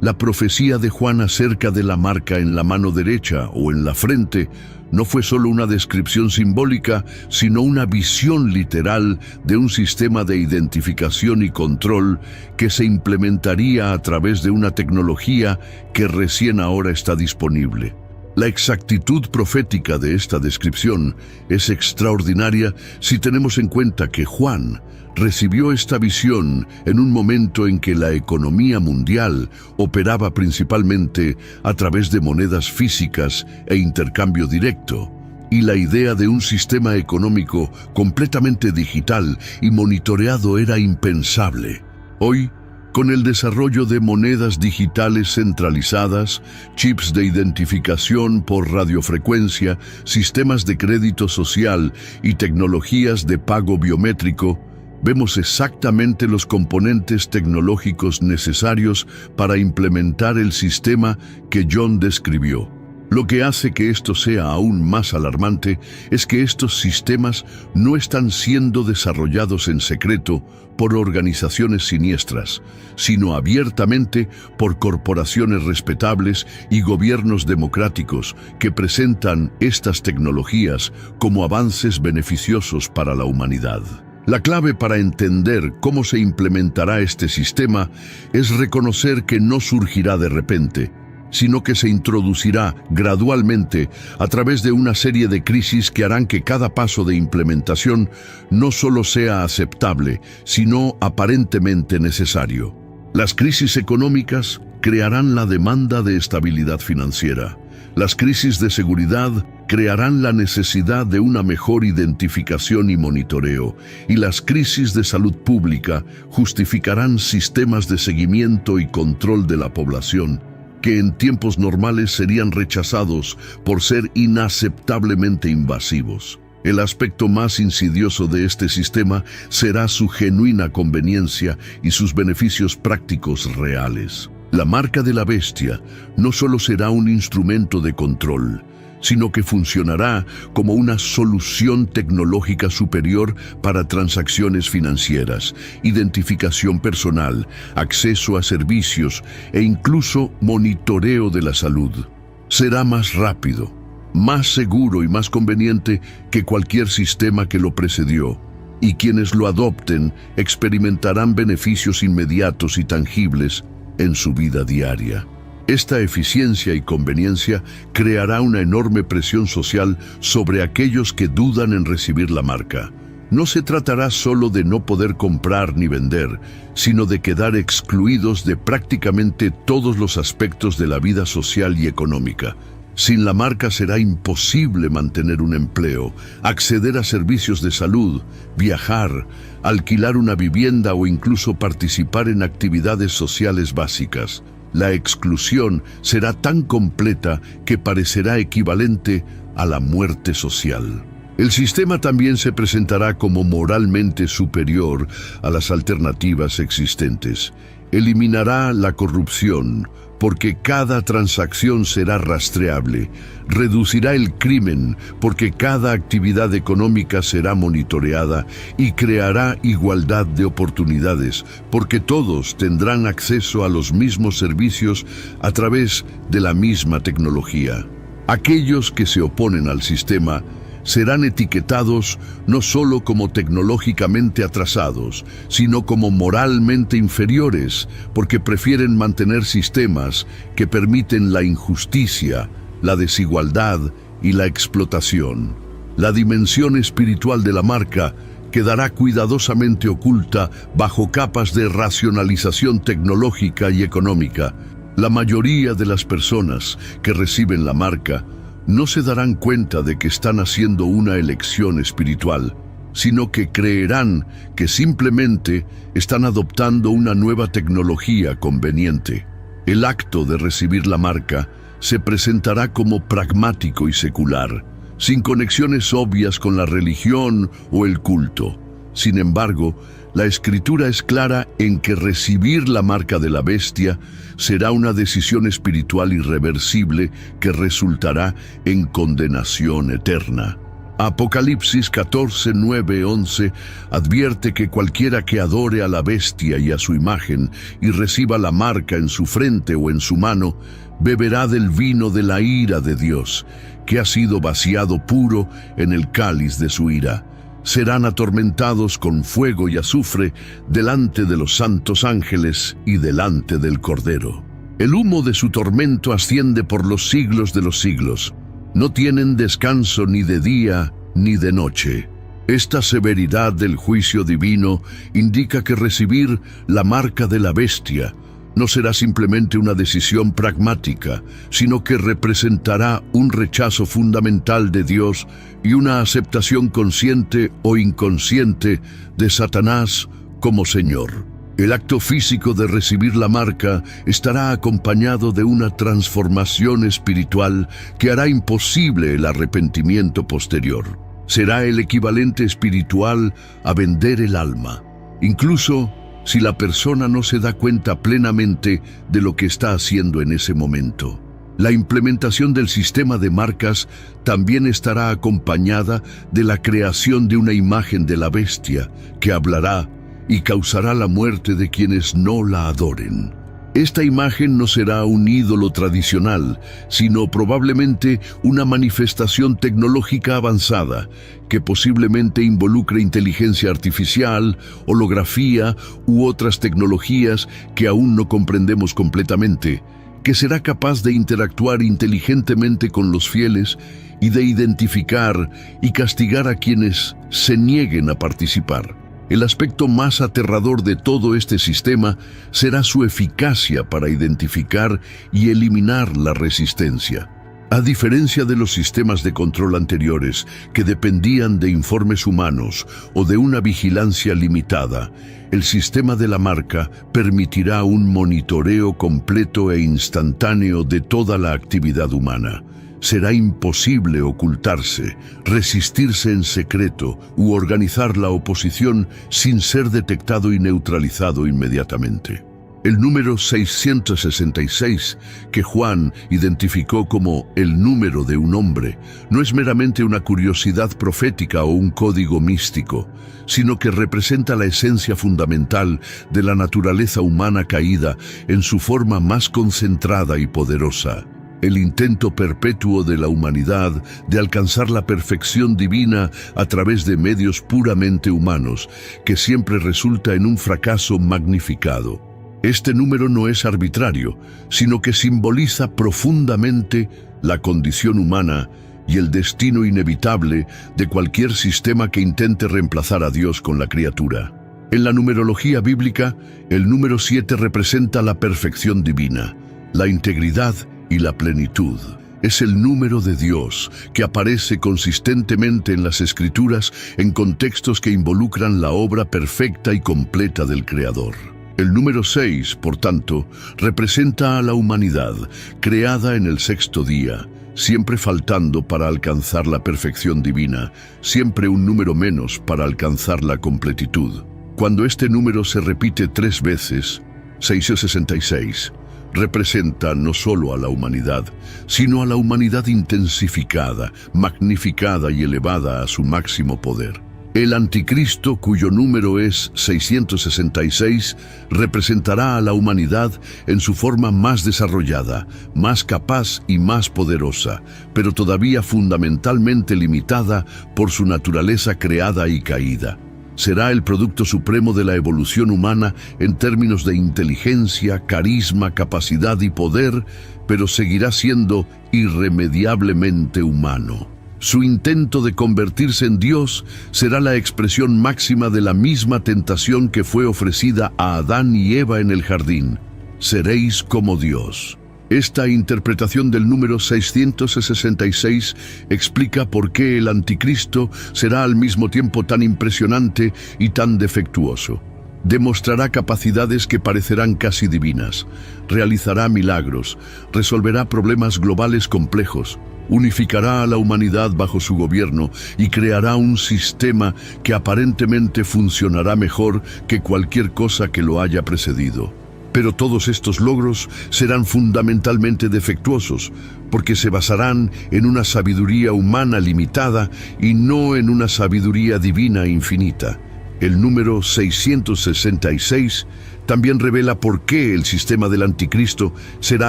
Speaker 1: La profecía de Juan acerca de la marca en la mano derecha o en la frente no fue solo una descripción simbólica, sino una visión literal de un sistema de identificación y control que se implementaría a través de una tecnología que recién ahora está disponible. La exactitud profética de esta descripción es extraordinaria si tenemos en cuenta que Juan recibió esta visión en un momento en que la economía mundial operaba principalmente a través de monedas físicas e intercambio directo, y la idea de un sistema económico completamente digital y monitoreado era impensable. Hoy, con el desarrollo de monedas digitales centralizadas, chips de identificación por radiofrecuencia, sistemas de crédito social y tecnologías de pago biométrico, vemos exactamente los componentes tecnológicos necesarios para implementar el sistema que John describió. Lo que hace que esto sea aún más alarmante es que estos sistemas no están siendo desarrollados en secreto por organizaciones siniestras, sino abiertamente por corporaciones respetables y gobiernos democráticos que presentan estas tecnologías como avances beneficiosos para la humanidad. La clave para entender cómo se implementará este sistema es reconocer que no surgirá de repente, sino que se introducirá gradualmente a través de una serie de crisis que harán que cada paso de implementación no solo sea aceptable, sino aparentemente necesario. Las crisis económicas crearán la demanda de estabilidad financiera. Las crisis de seguridad crearán la necesidad de una mejor identificación y monitoreo, y las crisis de salud pública justificarán sistemas de seguimiento y control de la población, que en tiempos normales serían rechazados por ser inaceptablemente invasivos. El aspecto más insidioso de este sistema será su genuina conveniencia y sus beneficios prácticos reales. La marca de la bestia no solo será un instrumento de control, sino que funcionará como una solución tecnológica superior para transacciones financieras, identificación personal, acceso a servicios e incluso monitoreo de la salud. Será más rápido, más seguro y más conveniente que cualquier sistema que lo precedió, y quienes lo adopten experimentarán beneficios inmediatos y tangibles en su vida diaria. Esta eficiencia y conveniencia creará una enorme presión social sobre aquellos que dudan en recibir la marca. No se tratará solo de no poder comprar ni vender, sino de quedar excluidos de prácticamente todos los aspectos de la vida social y económica. Sin la marca será imposible mantener un empleo, acceder a servicios de salud, viajar, alquilar una vivienda o incluso participar en actividades sociales básicas. La exclusión será tan completa que parecerá equivalente a la muerte social. El sistema también se presentará como moralmente superior a las alternativas existentes. Eliminará la corrupción, porque cada transacción será rastreable. Reducirá el crimen, porque cada actividad económica será monitoreada, y creará igualdad de oportunidades, porque todos tendrán acceso a los mismos servicios a través de la misma tecnología. Aquellos que se oponen al sistema serán etiquetados no solo como tecnológicamente atrasados, sino como moralmente inferiores, porque prefieren mantener sistemas que permiten la injusticia, la desigualdad y la explotación. La dimensión espiritual de la marca quedará cuidadosamente oculta bajo capas de racionalización tecnológica y económica. La mayoría de las personas que reciben la marca no se darán cuenta de que están haciendo una elección espiritual, sino que creerán que simplemente están adoptando una nueva tecnología conveniente. El acto de recibir la marca se presentará como pragmático y secular, sin conexiones obvias con la religión o el culto. Sin embargo, la Escritura es clara en que recibir la marca de la bestia será una decisión espiritual irreversible que resultará en condenación eterna. Apocalipsis 14, 9, 11 advierte que cualquiera que adore a la bestia y a su imagen y reciba la marca en su frente o en su mano, beberá del vino de la ira de Dios, que ha sido vaciado puro en el cáliz de su ira. Serán atormentados con fuego y azufre delante de los santos ángeles y delante del Cordero. El humo de su tormento asciende por los siglos de los siglos. No tienen descanso ni de día ni de noche. Esta severidad del juicio divino indica que recibir la marca de la bestia no será simplemente una decisión pragmática, sino que representará un rechazo fundamental de Dios y una aceptación consciente o inconsciente de Satanás como Señor. El acto físico de recibir la marca estará acompañado de una transformación espiritual que hará imposible el arrepentimiento posterior. Será el equivalente espiritual a vender el alma, incluso si la persona no se da cuenta plenamente de lo que está haciendo en ese momento. La implementación del sistema de marcas también estará acompañada de la creación de una imagen de la bestia que hablará y causará la muerte de quienes no la adoren. Esta imagen no será un ídolo tradicional, sino probablemente una manifestación tecnológica avanzada, que posiblemente involucre inteligencia artificial, holografía u otras tecnologías que aún no comprendemos completamente, que será capaz de interactuar inteligentemente con los fieles y de identificar y castigar a quienes se nieguen a participar. El aspecto más aterrador de todo este sistema será su eficacia para identificar y eliminar la resistencia. A diferencia de los sistemas de control anteriores, que dependían de informes humanos o de una vigilancia limitada, el sistema de la marca permitirá un monitoreo completo e instantáneo de toda la actividad humana. Será imposible ocultarse, resistirse en secreto u organizar la oposición sin ser detectado y neutralizado inmediatamente. El número 666, que Juan identificó como el número de un hombre, no es meramente una curiosidad profética o un código místico, sino que representa la esencia fundamental de la naturaleza humana caída en su forma más concentrada y poderosa. El intento perpetuo de la humanidad de alcanzar la perfección divina a través de medios puramente humanos, que siempre resulta en un fracaso magnificado. Este número no es arbitrario, sino que simboliza profundamente la condición humana y el destino inevitable de cualquier sistema que intente reemplazar a Dios con la criatura. En la numerología bíblica, el número 7 representa la perfección divina, la integridad y la plenitud. Es el número de Dios que aparece consistentemente en las Escrituras en contextos que involucran la obra perfecta y completa del Creador. El número 6, por tanto, representa a la humanidad, creada en el sexto día, siempre faltando para alcanzar la perfección divina, siempre un número menos para alcanzar la completitud. Cuando este número se repite 3 veces, 666, representa no solo a la humanidad, sino a la humanidad intensificada, magnificada y elevada a su máximo poder. El anticristo, cuyo número es 666, representará a la humanidad en su forma más desarrollada, más capaz y más poderosa, pero todavía fundamentalmente limitada por su naturaleza creada y caída. Será el producto supremo de la evolución humana en términos de inteligencia, carisma, capacidad y poder, pero seguirá siendo irremediablemente humano. Su intento de convertirse en Dios será la expresión máxima de la misma tentación que fue ofrecida a Adán y Eva en el jardín. Seréis como Dios. Esta interpretación del número 666 explica por qué el anticristo será al mismo tiempo tan impresionante y tan defectuoso. Demostrará capacidades que parecerán casi divinas, realizará milagros, resolverá problemas globales complejos, unificará a la humanidad bajo su gobierno y creará un sistema que aparentemente funcionará mejor que cualquier cosa que lo haya precedido. Pero todos estos logros serán fundamentalmente defectuosos, porque se basarán en una sabiduría humana limitada y no en una sabiduría divina infinita. El número 666 también revela por qué el sistema del anticristo será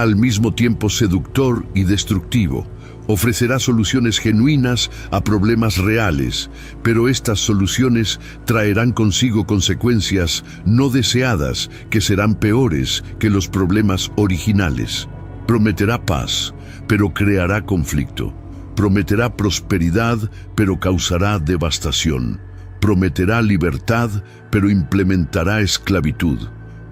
Speaker 1: al mismo tiempo seductor y destructivo. Ofrecerá soluciones genuinas a problemas reales, pero estas soluciones traerán consigo consecuencias no deseadas que serán peores que los problemas originales. Prometerá paz, pero creará conflicto. Prometerá prosperidad, pero causará devastación. Prometerá libertad, pero implementará esclavitud.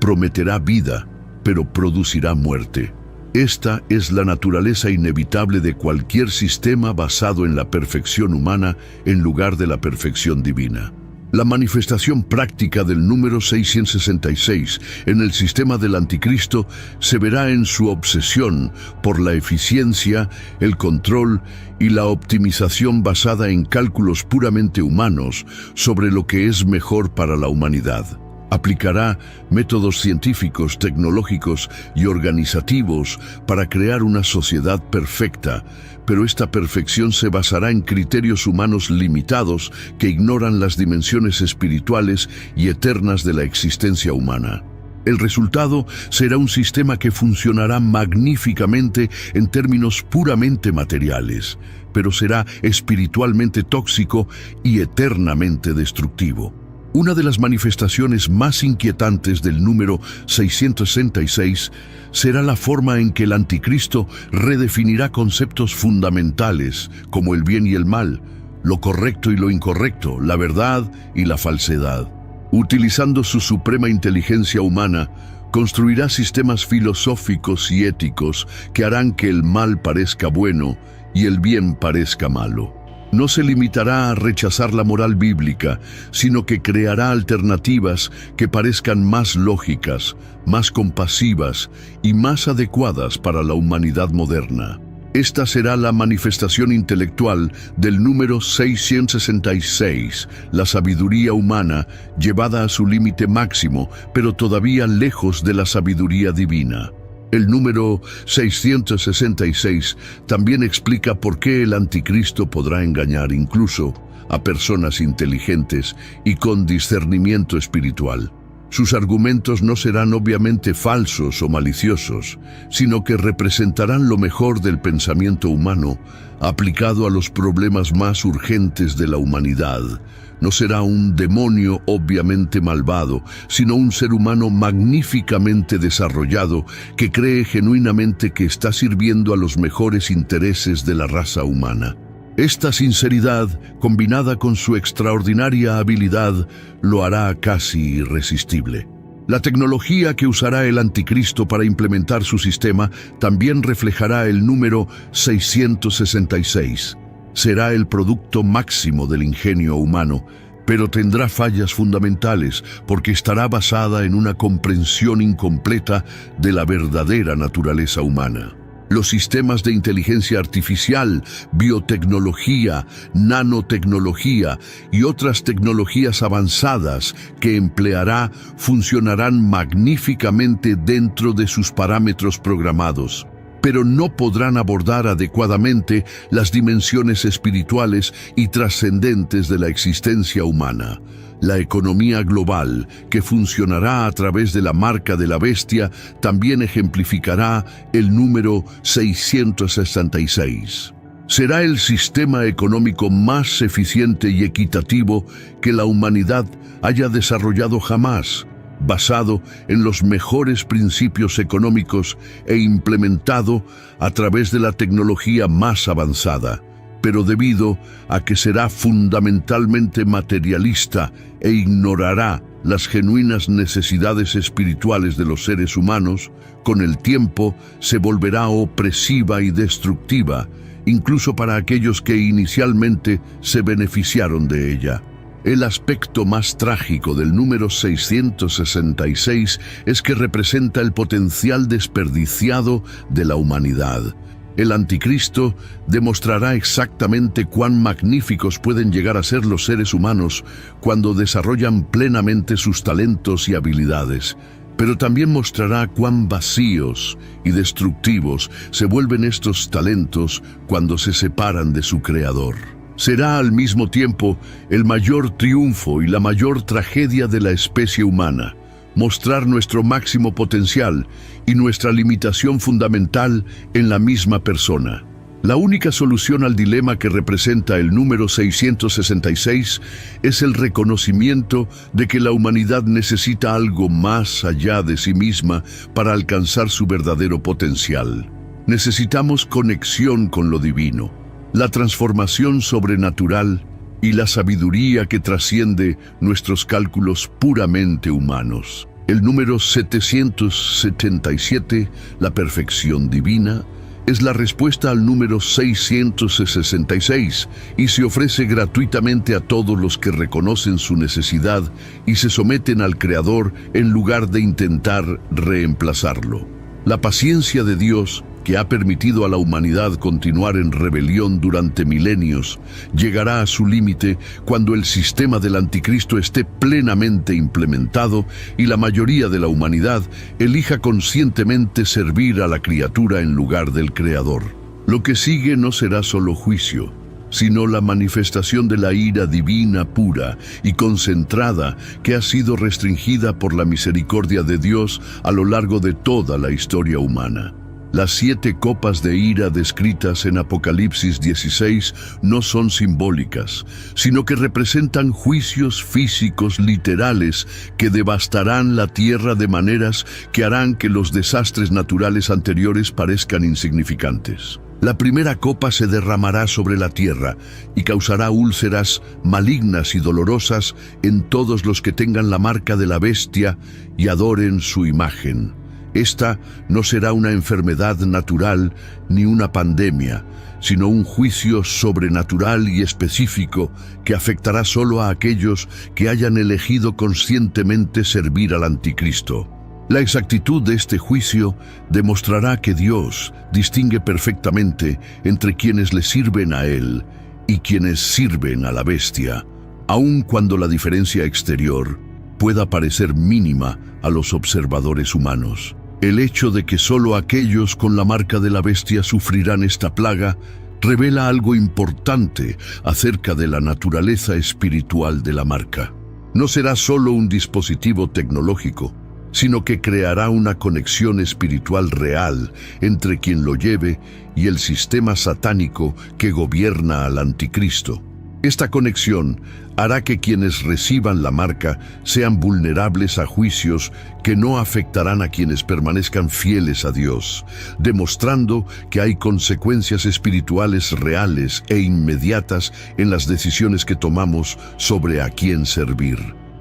Speaker 1: Prometerá vida, pero producirá muerte. Esta es la naturaleza inevitable de cualquier sistema basado en la perfección humana en lugar de la perfección divina. La manifestación práctica del número 666 en el sistema del anticristo se verá en su obsesión por la eficiencia, el control y la optimización basada en cálculos puramente humanos sobre lo que es mejor para la humanidad. Aplicará métodos científicos, tecnológicos y organizativos para crear una sociedad perfecta, pero esta perfección se basará en criterios humanos limitados que ignoran las dimensiones espirituales y eternas de la existencia humana. El resultado será un sistema que funcionará magníficamente en términos puramente materiales, pero será espiritualmente tóxico y eternamente destructivo. Una de las manifestaciones más inquietantes del número 666 será la forma en que el anticristo redefinirá conceptos fundamentales como el bien y el mal, lo correcto y lo incorrecto, la verdad y la falsedad. Utilizando su suprema inteligencia humana, construirá sistemas filosóficos y éticos que harán que el mal parezca bueno y el bien parezca malo. No se limitará a rechazar la moral bíblica, sino que creará alternativas que parezcan más lógicas, más compasivas y más adecuadas para la humanidad moderna. Esta será la manifestación intelectual del número 666, la sabiduría humana llevada a su límite máximo, pero todavía lejos de la sabiduría divina. El número 666 también explica por qué el anticristo podrá engañar incluso a personas inteligentes y con discernimiento espiritual. Sus argumentos no serán obviamente falsos o maliciosos, sino que representarán lo mejor del pensamiento humano aplicado a los problemas más urgentes de la humanidad. No será un demonio obviamente malvado, sino un ser humano magníficamente desarrollado que cree genuinamente que está sirviendo a los mejores intereses de la raza humana. Esta sinceridad, combinada con su extraordinaria habilidad, lo hará casi irresistible. La tecnología que usará el anticristo para implementar su sistema también reflejará el número 666. Será el producto máximo del ingenio humano, pero tendrá fallas fundamentales porque estará basada en una comprensión incompleta de la verdadera naturaleza humana. Los sistemas de inteligencia artificial, biotecnología, nanotecnología y otras tecnologías avanzadas que empleará funcionarán magníficamente dentro de sus parámetros programados, pero no podrán abordar adecuadamente las dimensiones espirituales y trascendentes de la existencia humana. La economía global, que funcionará a través de la marca de la bestia, también ejemplificará el número 666. Será el sistema económico más eficiente y equitativo que la humanidad haya desarrollado jamás, basado en los mejores principios económicos e implementado a través de la tecnología más avanzada, pero debido a que será fundamentalmente materialista e ignorará las genuinas necesidades espirituales de los seres humanos, con el tiempo se volverá opresiva y destructiva, incluso para aquellos que inicialmente se beneficiaron de ella. El aspecto más trágico del número 666 es que representa el potencial desperdiciado de la humanidad. El anticristo demostrará exactamente cuán magníficos pueden llegar a ser los seres humanos cuando desarrollan plenamente sus talentos y habilidades. pero también mostrará cuán vacíos y destructivos se vuelven estos talentos cuando se separan de su Creador. Será al mismo tiempo el mayor triunfo y la mayor tragedia de la especie humana, mostrar nuestro máximo potencial y nuestra limitación fundamental en la misma persona. La única solución al dilema que representa el número 666 es el reconocimiento de que la humanidad necesita algo más allá de sí misma para alcanzar su verdadero potencial. Necesitamos conexión con lo divino, la transformación sobrenatural y la sabiduría que trasciende nuestros cálculos puramente humanos. El número 777, la perfección divina, es la respuesta al número 666 y se ofrece gratuitamente a todos los que reconocen su necesidad y se someten al Creador en lugar de intentar reemplazarlo. La paciencia de Dios, que ha permitido a la humanidad continuar en rebelión durante milenios, llegará a su límite cuando el sistema del anticristo esté plenamente implementado y la mayoría de la humanidad elija conscientemente servir a la criatura en lugar del Creador. Lo que sigue no será solo juicio, sino la manifestación de la ira divina pura y concentrada que ha sido restringida por la misericordia de Dios a lo largo de toda la historia humana. Las 7 copas de ira descritas en Apocalipsis 16 no son simbólicas, sino que representan juicios físicos literales que devastarán la tierra de maneras que harán que los desastres naturales anteriores parezcan insignificantes. La primera copa se derramará sobre la tierra y causará úlceras malignas y dolorosas en todos los que tengan la marca de la bestia y adoren su imagen. Esta no será una enfermedad natural ni una pandemia, sino un juicio sobrenatural y específico que afectará solo a aquellos que hayan elegido conscientemente servir al anticristo. La exactitud de este juicio demostrará que Dios distingue perfectamente entre quienes le sirven a Él y quienes sirven a la bestia, aun cuando la diferencia exterior pueda parecer mínima a los observadores humanos. El hecho de que solo aquellos con la marca de la bestia sufrirán esta plaga revela algo importante acerca de la naturaleza espiritual de la marca. No será solo un dispositivo tecnológico, sino que creará una conexión espiritual real entre quien lo lleve y el sistema satánico que gobierna al anticristo. Esta conexión hará que quienes reciban la marca sean vulnerables a juicios que no afectarán a quienes permanezcan fieles a Dios, demostrando que hay consecuencias espirituales reales e inmediatas en las decisiones que tomamos sobre a quién servir.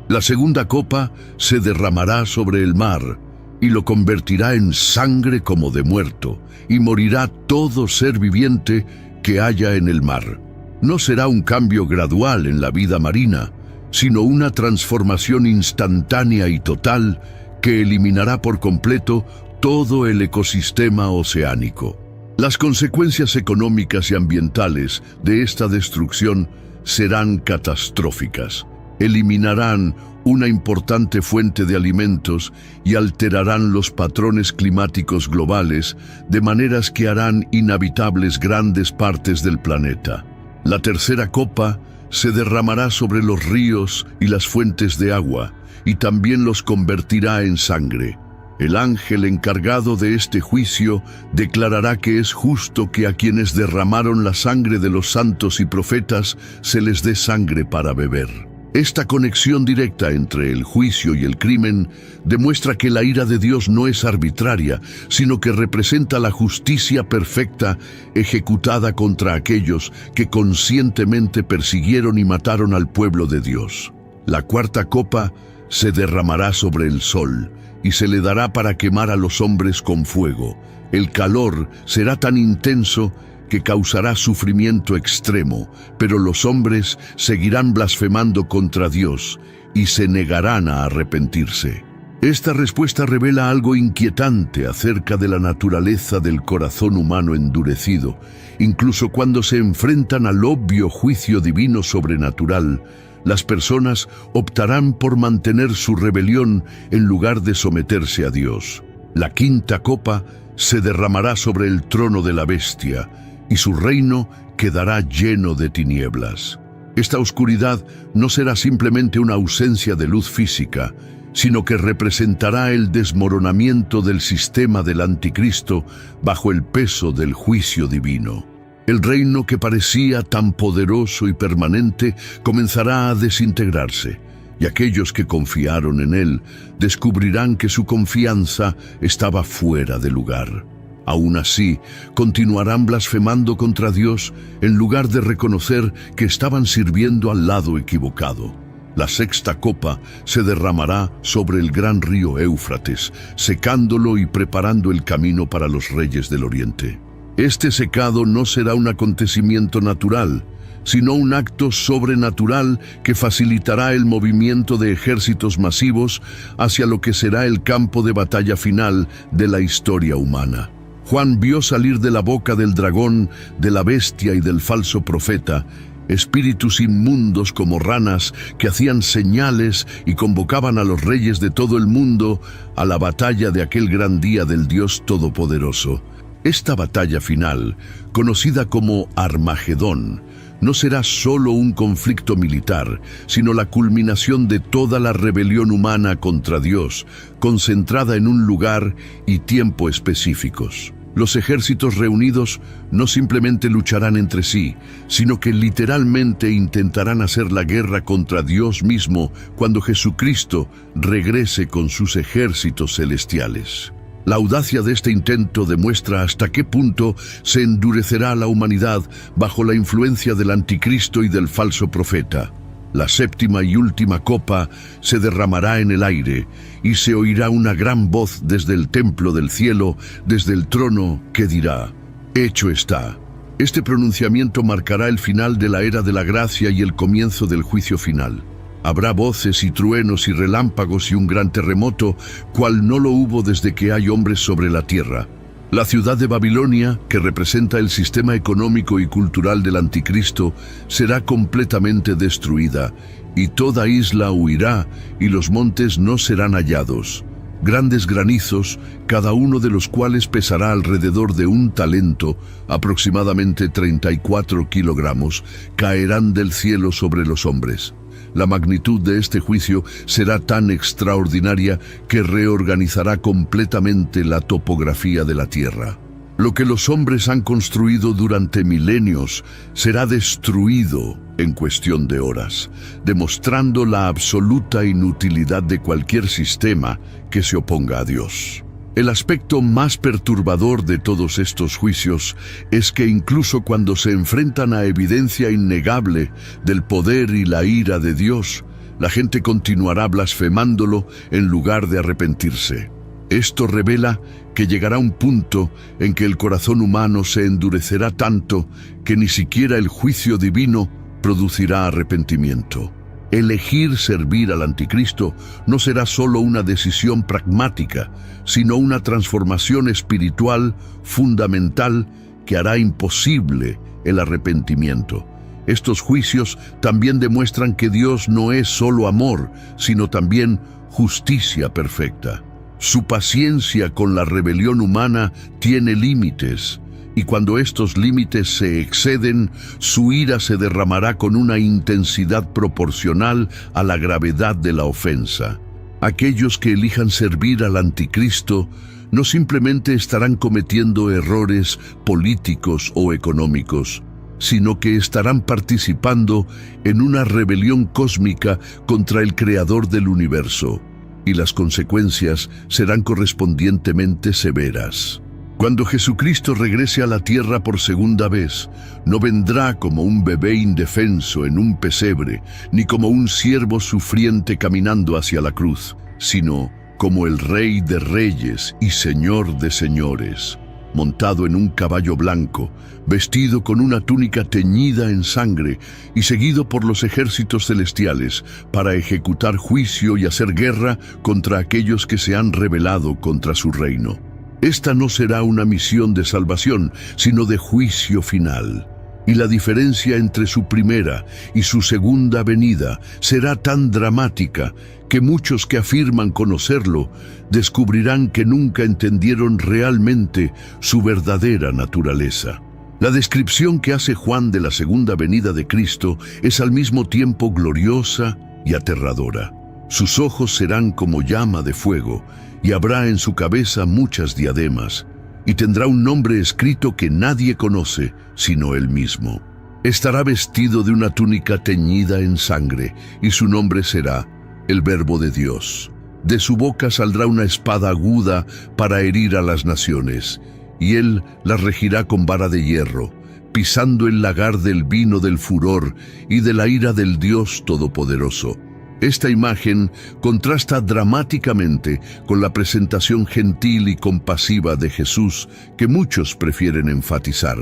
Speaker 1: La segunda copa se derramará sobre el mar y lo convertirá en sangre como de muerto, y morirá todo ser viviente que haya en el mar. No será un cambio gradual en la vida marina, sino una transformación instantánea y total que eliminará por completo todo el ecosistema oceánico. Las consecuencias económicas y ambientales de esta destrucción serán catastróficas. Eliminarán una importante fuente de alimentos y alterarán los patrones climáticos globales de maneras que harán inhabitables grandes partes del planeta. La tercera copa se derramará sobre los ríos y las fuentes de agua, y también los convertirá en sangre. El ángel encargado de este juicio declarará que es justo que a quienes derramaron la sangre de los santos y profetas se les dé sangre para beber. Esta conexión directa entre el juicio y el crimen demuestra que la ira de Dios no es arbitraria, sino que representa la justicia perfecta ejecutada contra aquellos que conscientemente persiguieron y mataron al pueblo de Dios. La cuarta copa se derramará sobre el sol y se le dará para quemar a los hombres con fuego. El calor será tan intenso que causará sufrimiento extremo, pero los hombres seguirán blasfemando contra Dios y se negarán a arrepentirse. Esta respuesta revela algo inquietante acerca de la naturaleza del corazón humano endurecido. Incluso cuando se enfrentan al obvio juicio divino sobrenatural, Las personas optarán por mantener su rebelión en lugar de someterse a Dios. La quinta copa se derramará sobre el trono de la bestia, y su reino quedará lleno de tinieblas. Esta oscuridad no será simplemente una ausencia de luz física, sino que representará el desmoronamiento del sistema del anticristo bajo el peso del juicio divino. El reino que parecía tan poderoso y permanente comenzará a desintegrarse, y aquellos que confiaron en él descubrirán que su confianza estaba fuera de lugar. Aún así, continuarán blasfemando contra Dios en lugar de reconocer que estaban sirviendo al lado equivocado. La sexta copa se derramará sobre el gran río Éufrates, secándolo y preparando el camino para los reyes del Oriente. Este secado no será un acontecimiento natural, sino un acto sobrenatural que facilitará el movimiento de ejércitos masivos hacia lo que será el campo de batalla final de la historia humana. Juan vio salir de la boca del dragón, de la bestia y del falso profeta, espíritus inmundos como ranas que hacían señales y convocaban a los reyes de todo el mundo a la batalla de aquel gran día del Dios Todopoderoso. Esta batalla final, conocida como Armagedón, no será solo un conflicto militar, sino la culminación de toda la rebelión humana contra Dios, concentrada en un lugar y tiempo específicos. Los ejércitos reunidos no simplemente lucharán entre sí, sino que literalmente intentarán hacer la guerra contra Dios mismo cuando Jesucristo regrese con sus ejércitos celestiales. La audacia de este intento demuestra hasta qué punto se endurecerá la humanidad bajo la influencia del anticristo y del falso profeta. La séptima y última copa se derramará en el aire, y se oirá una gran voz desde el templo del cielo, desde el trono, que dirá: «Hecho está». Este pronunciamiento marcará el final de la era de la gracia y el comienzo del juicio final. Habrá voces y truenos y relámpagos y un gran terremoto, cual no lo hubo desde que hay hombres sobre la tierra. La ciudad de Babilonia, que representa el sistema económico y cultural del anticristo, será completamente destruida, y toda isla huirá, y los montes no serán hallados. Grandes granizos, cada uno de los cuales pesará alrededor de 1 talento, aproximadamente 34 kilogramos, caerán del cielo sobre los hombres. La magnitud de este juicio será tan extraordinaria que reorganizará completamente la topografía de la tierra. Lo que los hombres han construido durante milenios será destruido en cuestión de horas, demostrando la absoluta inutilidad de cualquier sistema que se oponga a Dios. El aspecto más perturbador de todos estos juicios es que incluso cuando se enfrentan a evidencia innegable del poder y la ira de Dios, la gente continuará blasfemándolo en lugar de arrepentirse. Esto revela que llegará un punto en que el corazón humano se endurecerá tanto que ni siquiera el juicio divino producirá arrepentimiento. Elegir servir al anticristo no será solo una decisión pragmática, sino una transformación espiritual fundamental que hará imposible el arrepentimiento. Estos juicios también demuestran que Dios no es solo amor, sino también justicia perfecta. Su paciencia con la rebelión humana tiene límites, y cuando estos límites se exceden, su ira se derramará con una intensidad proporcional a la gravedad de la ofensa. Aquellos que elijan servir al anticristo no simplemente estarán cometiendo errores políticos o económicos, sino que estarán participando en una rebelión cósmica contra el Creador del universo, y las consecuencias serán correspondientemente severas. Cuando Jesucristo regrese a la tierra por segunda vez, no vendrá como un bebé indefenso en un pesebre, ni como un siervo sufriente caminando hacia la cruz, sino como el Rey de Reyes y Señor de Señores, montado en un caballo blanco, vestido con una túnica teñida en sangre y seguido por los ejércitos celestiales para ejecutar juicio y hacer guerra contra aquellos que se han rebelado contra su reino. Esta no será una misión de salvación, sino de juicio final. Y la diferencia entre su primera y su segunda venida será tan dramática que muchos que afirman conocerlo descubrirán que nunca entendieron realmente su verdadera naturaleza. La descripción que hace Juan de la segunda venida de Cristo es al mismo tiempo gloriosa y aterradora. Sus ojos serán como llama de fuego, y habrá en su cabeza muchas diademas, y tendrá un nombre escrito que nadie conoce sino él mismo. Estará vestido de una túnica teñida en sangre, y su nombre será el Verbo de Dios. De su boca saldrá una espada aguda para herir a las naciones, y él las regirá con vara de hierro, pisando el lagar del vino del furor y de la ira del Dios Todopoderoso. Esta imagen contrasta dramáticamente con la presentación gentil y compasiva de Jesús que muchos prefieren enfatizar.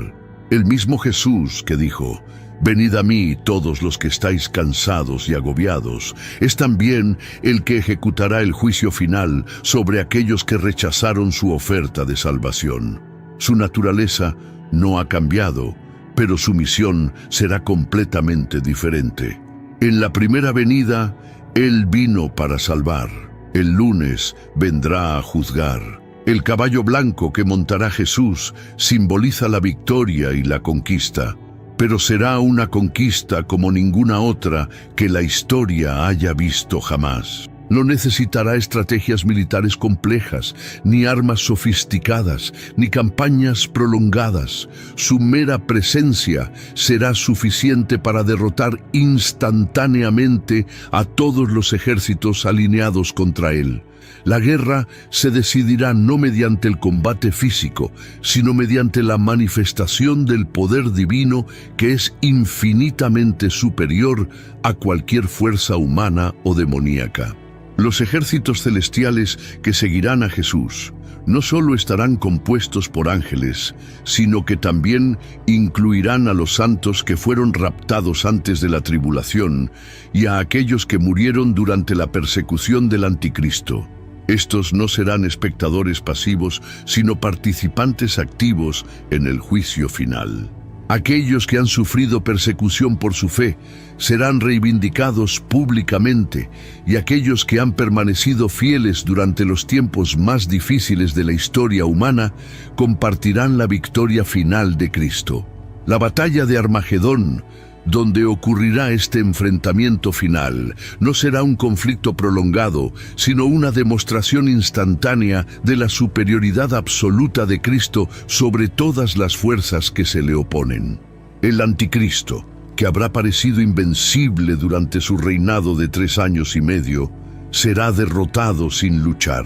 Speaker 1: El mismo Jesús que dijo: «Venid a mí todos los que estáis cansados y agobiados», es también el que ejecutará el juicio final sobre aquellos que rechazaron su oferta de salvación. Su naturaleza no ha cambiado, pero su misión será completamente diferente. En la primera venida, Él vino para salvar. El lunes vendrá a juzgar. El caballo blanco que montará Jesús simboliza la victoria y la conquista, pero será una conquista como ninguna otra que la historia haya visto jamás. No necesitará estrategias militares complejas, ni armas sofisticadas, ni campañas prolongadas. Su mera presencia será suficiente para derrotar instantáneamente a todos los ejércitos alineados contra él. La guerra se decidirá no mediante el combate físico, sino mediante la manifestación del poder divino que es infinitamente superior a cualquier fuerza humana o demoníaca. Los ejércitos celestiales que seguirán a Jesús no solo estarán compuestos por ángeles, sino que también incluirán a los santos que fueron raptados antes de la tribulación y a aquellos que murieron durante la persecución del Anticristo. Estos no serán espectadores pasivos, sino participantes activos en el juicio final. Aquellos que han sufrido persecución por su fe serán reivindicados públicamente, y aquellos que han permanecido fieles durante los tiempos más difíciles de la historia humana compartirán la victoria final de Cristo. La batalla de Armagedón, donde ocurrirá este enfrentamiento final, no será un conflicto prolongado, sino una demostración instantánea de la superioridad absoluta de Cristo sobre todas las fuerzas que se le oponen. El Anticristo, que habrá parecido invencible durante su reinado de 3 años y medio, será derrotado sin luchar.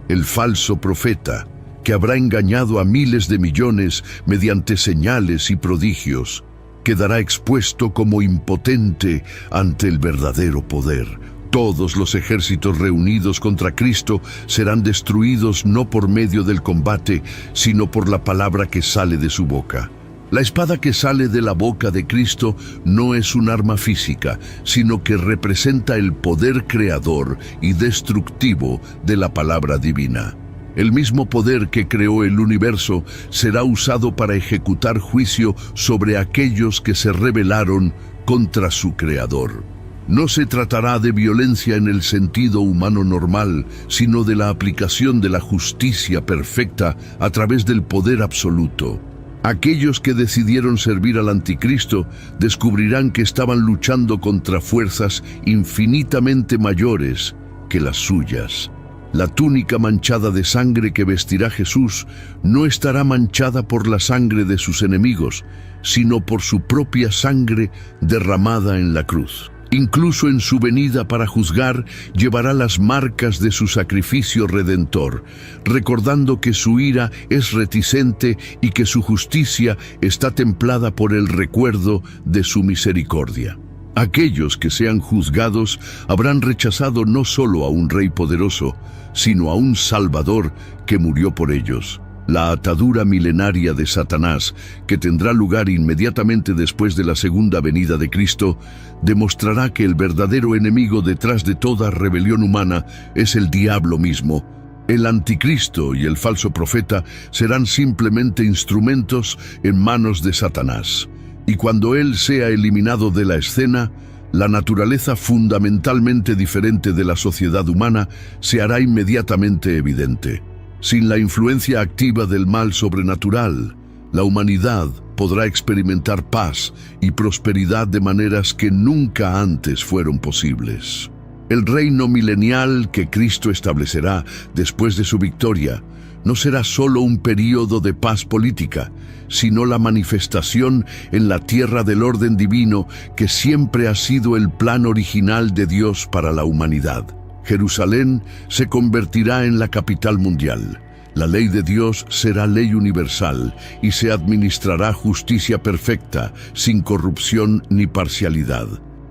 Speaker 1: El falso profeta, que habrá engañado a miles de millones mediante señales y prodigios, quedará expuesto como impotente ante el verdadero poder. Todos los ejércitos reunidos contra Cristo serán destruidos no por medio del combate, sino por la palabra que sale de su boca. La espada que sale de la boca de Cristo no es un arma física, sino que representa el poder creador y destructivo de la palabra divina. El mismo poder que creó el universo será usado para ejecutar juicio sobre aquellos que se rebelaron contra su creador. No se tratará de violencia en el sentido humano normal, sino de la aplicación de la justicia perfecta a través del poder absoluto. Aquellos que decidieron servir al Anticristo descubrirán que estaban luchando contra fuerzas infinitamente mayores que las suyas. La túnica manchada de sangre que vestirá Jesús no estará manchada por la sangre de sus enemigos, sino por su propia sangre derramada en la cruz. Incluso en su venida para juzgar, llevará las marcas de su sacrificio redentor, recordando que su ira es reticente y que su justicia está templada por el recuerdo de su misericordia. Aquellos que sean juzgados habrán rechazado no solo a un rey poderoso, sino a un Salvador que murió por ellos. La atadura milenaria de Satanás, que tendrá lugar inmediatamente después de la segunda venida de Cristo, demostrará que el verdadero enemigo detrás de toda rebelión humana es el diablo mismo. El Anticristo y el falso profeta serán simplemente instrumentos en manos de Satanás. Y cuando Él sea eliminado de la escena, la naturaleza fundamentalmente diferente de la sociedad humana se hará inmediatamente evidente. Sin la influencia activa del mal sobrenatural, la humanidad podrá experimentar paz y prosperidad de maneras que nunca antes fueron posibles. El reino milenial que Cristo establecerá después de su victoria no será solo un período de paz política, sino la manifestación en la tierra del orden divino que siempre ha sido el plan original de Dios para la humanidad. Jerusalén se convertirá en la capital mundial. La ley de Dios será ley universal y se administrará justicia perfecta, sin corrupción ni parcialidad.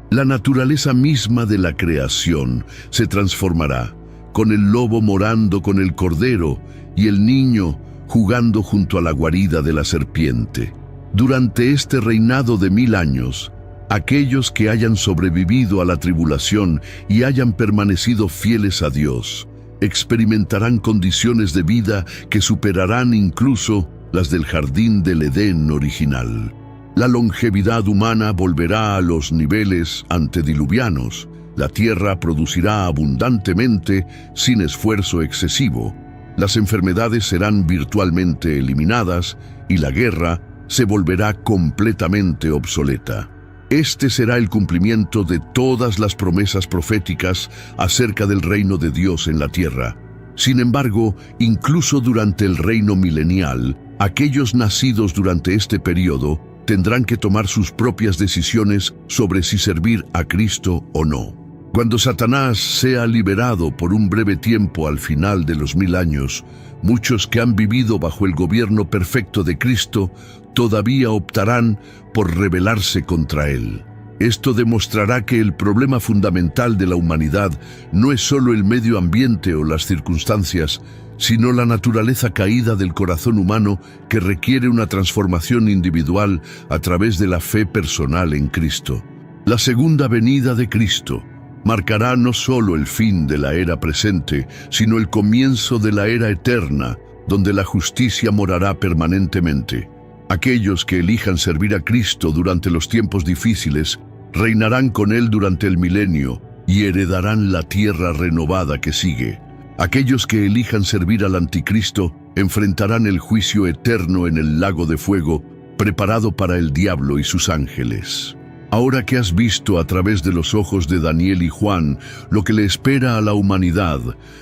Speaker 1: La naturaleza misma de la creación se transformará, con el lobo morando con el cordero y el niño jugando junto a la guarida de la serpiente. Durante este reinado de 1000 años, aquellos que hayan sobrevivido a la tribulación y hayan permanecido fieles a Dios, experimentarán condiciones de vida que superarán incluso las del jardín del Edén original. La longevidad humana volverá a los niveles antediluvianos. La tierra producirá abundantemente sin esfuerzo excesivo. Las enfermedades serán virtualmente eliminadas y la guerra se volverá completamente obsoleta. Este será el cumplimiento de todas las promesas proféticas acerca del reino de Dios en la tierra. Sin embargo, incluso durante el reino milenial, aquellos nacidos durante este periodo tendrán que tomar sus propias decisiones sobre si servir a Cristo o no. Cuando Satanás sea liberado por un breve tiempo al final de los 1000 años, muchos que han vivido bajo el gobierno perfecto de Cristo todavía optarán por rebelarse contra Él. Esto demostrará que el problema fundamental de la humanidad no es solo el medio ambiente o las circunstancias, sino la naturaleza caída del corazón humano que requiere una transformación individual a través de la fe personal en Cristo. La segunda venida de Cristo marcará no solo el fin de la era presente, sino el comienzo de la era eterna, donde la justicia morará permanentemente. Aquellos que elijan servir a Cristo durante los tiempos difíciles reinarán con Él durante el milenio y heredarán la tierra renovada que sigue. Aquellos que elijan servir al anticristo enfrentarán el juicio eterno en el lago de fuego preparado para el diablo y sus ángeles. Ahora que has visto a través de los ojos de Daniel y Juan lo que le espera a la humanidad,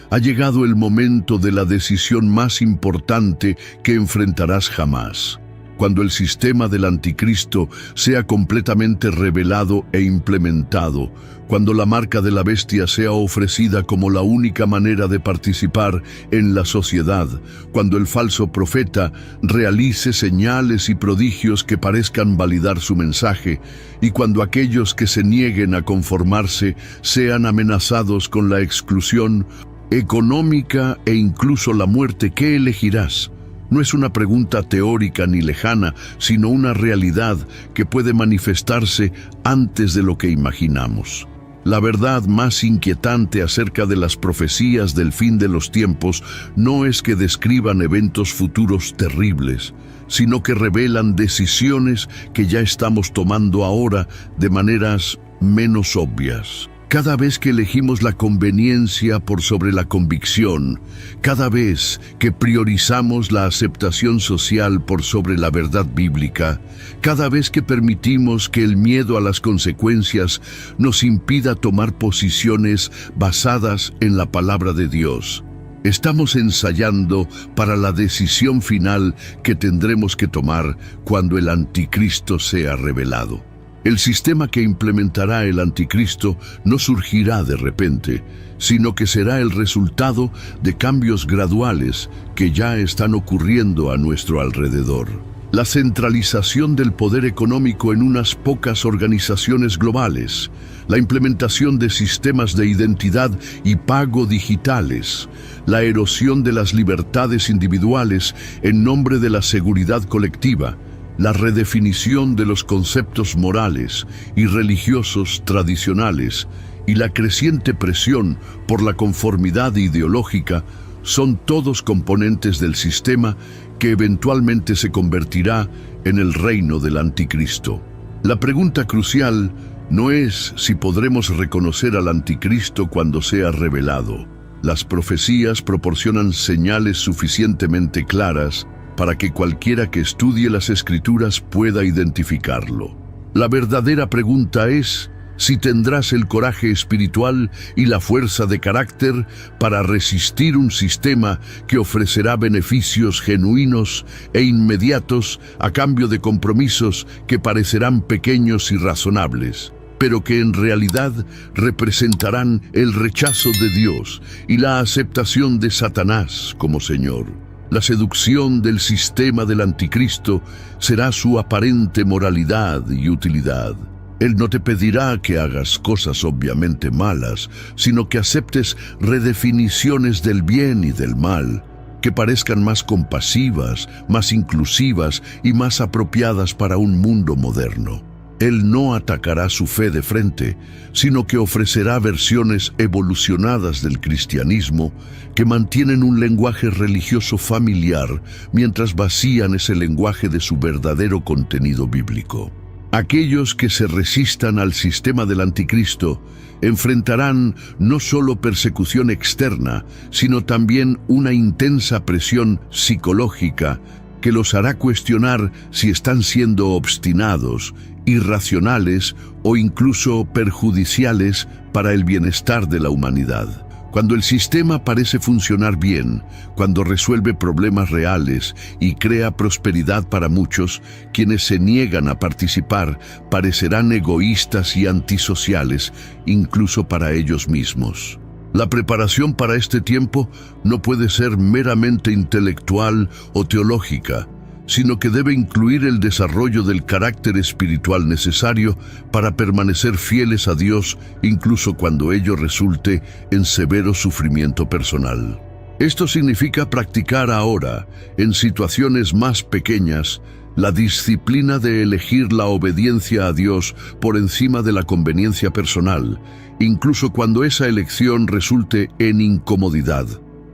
Speaker 1: ha llegado el momento de la decisión más importante que enfrentarás jamás. Cuando el sistema del anticristo sea completamente revelado e implementado, cuando la marca de la bestia sea ofrecida como la única manera de participar en la sociedad, cuando el falso profeta realice señales y prodigios que parezcan validar su mensaje, y cuando aquellos que se nieguen a conformarse sean amenazados con la exclusión económica e incluso la muerte, ¿qué elegirás? No es una pregunta teórica ni lejana, sino una realidad que puede manifestarse antes de lo que imaginamos. La verdad más inquietante acerca de las profecías del fin de los tiempos no es que describan eventos futuros terribles, sino que revelan decisiones que ya estamos tomando ahora de maneras menos obvias. Cada vez que elegimos la conveniencia por sobre la convicción, cada vez que priorizamos la aceptación social por sobre la verdad bíblica, cada vez que permitimos que el miedo a las consecuencias nos impida tomar posiciones basadas en la palabra de Dios, estamos ensayando para la decisión final que tendremos que tomar cuando el anticristo sea revelado. El sistema que implementará el anticristo no surgirá de repente, sino que será el resultado de cambios graduales que ya están ocurriendo a nuestro alrededor. La centralización del poder económico en unas pocas organizaciones globales, la implementación de sistemas de identidad y pago digitales, la erosión de las libertades individuales en nombre de la seguridad colectiva, la redefinición de los conceptos morales y religiosos tradicionales y la creciente presión por la conformidad ideológica son todos componentes del sistema que eventualmente se convertirá en el reino del anticristo. La pregunta crucial no es si podremos reconocer al anticristo cuando sea revelado. Las profecías proporcionan señales suficientemente claras para que cualquiera que estudie las Escrituras pueda identificarlo. La verdadera pregunta es si tendrás el coraje espiritual y la fuerza de carácter para resistir un sistema que ofrecerá beneficios genuinos e inmediatos a cambio de compromisos que parecerán pequeños y razonables, pero que en realidad representarán el rechazo de Dios y la aceptación de Satanás como Señor. La seducción del sistema del anticristo será su aparente moralidad y utilidad. Él no te pedirá que hagas cosas obviamente malas, sino que aceptes redefiniciones del bien y del mal, que parezcan más compasivas, más inclusivas y más apropiadas para un mundo moderno. Él no atacará su fe de frente, sino que ofrecerá versiones evolucionadas del cristianismo que mantienen un lenguaje religioso familiar mientras vacían ese lenguaje de su verdadero contenido bíblico. Aquellos que se resistan al sistema del anticristo enfrentarán no solo persecución externa, sino también una intensa presión psicológica que los hará cuestionar si están siendo obstinados, irracionales o incluso perjudiciales para el bienestar de la humanidad. Cuando el sistema parece funcionar bien, cuando resuelve problemas reales y crea prosperidad para muchos, quienes se niegan a participar parecerán egoístas y antisociales, incluso para ellos mismos. La preparación para este tiempo no puede ser meramente intelectual o teológica, sino que debe incluir el desarrollo del carácter espiritual necesario para permanecer fieles a Dios, incluso cuando ello resulte en severo sufrimiento personal. Esto significa practicar ahora, en situaciones más pequeñas, la disciplina de elegir la obediencia a Dios por encima de la conveniencia personal, incluso cuando esa elección resulte en incomodidad,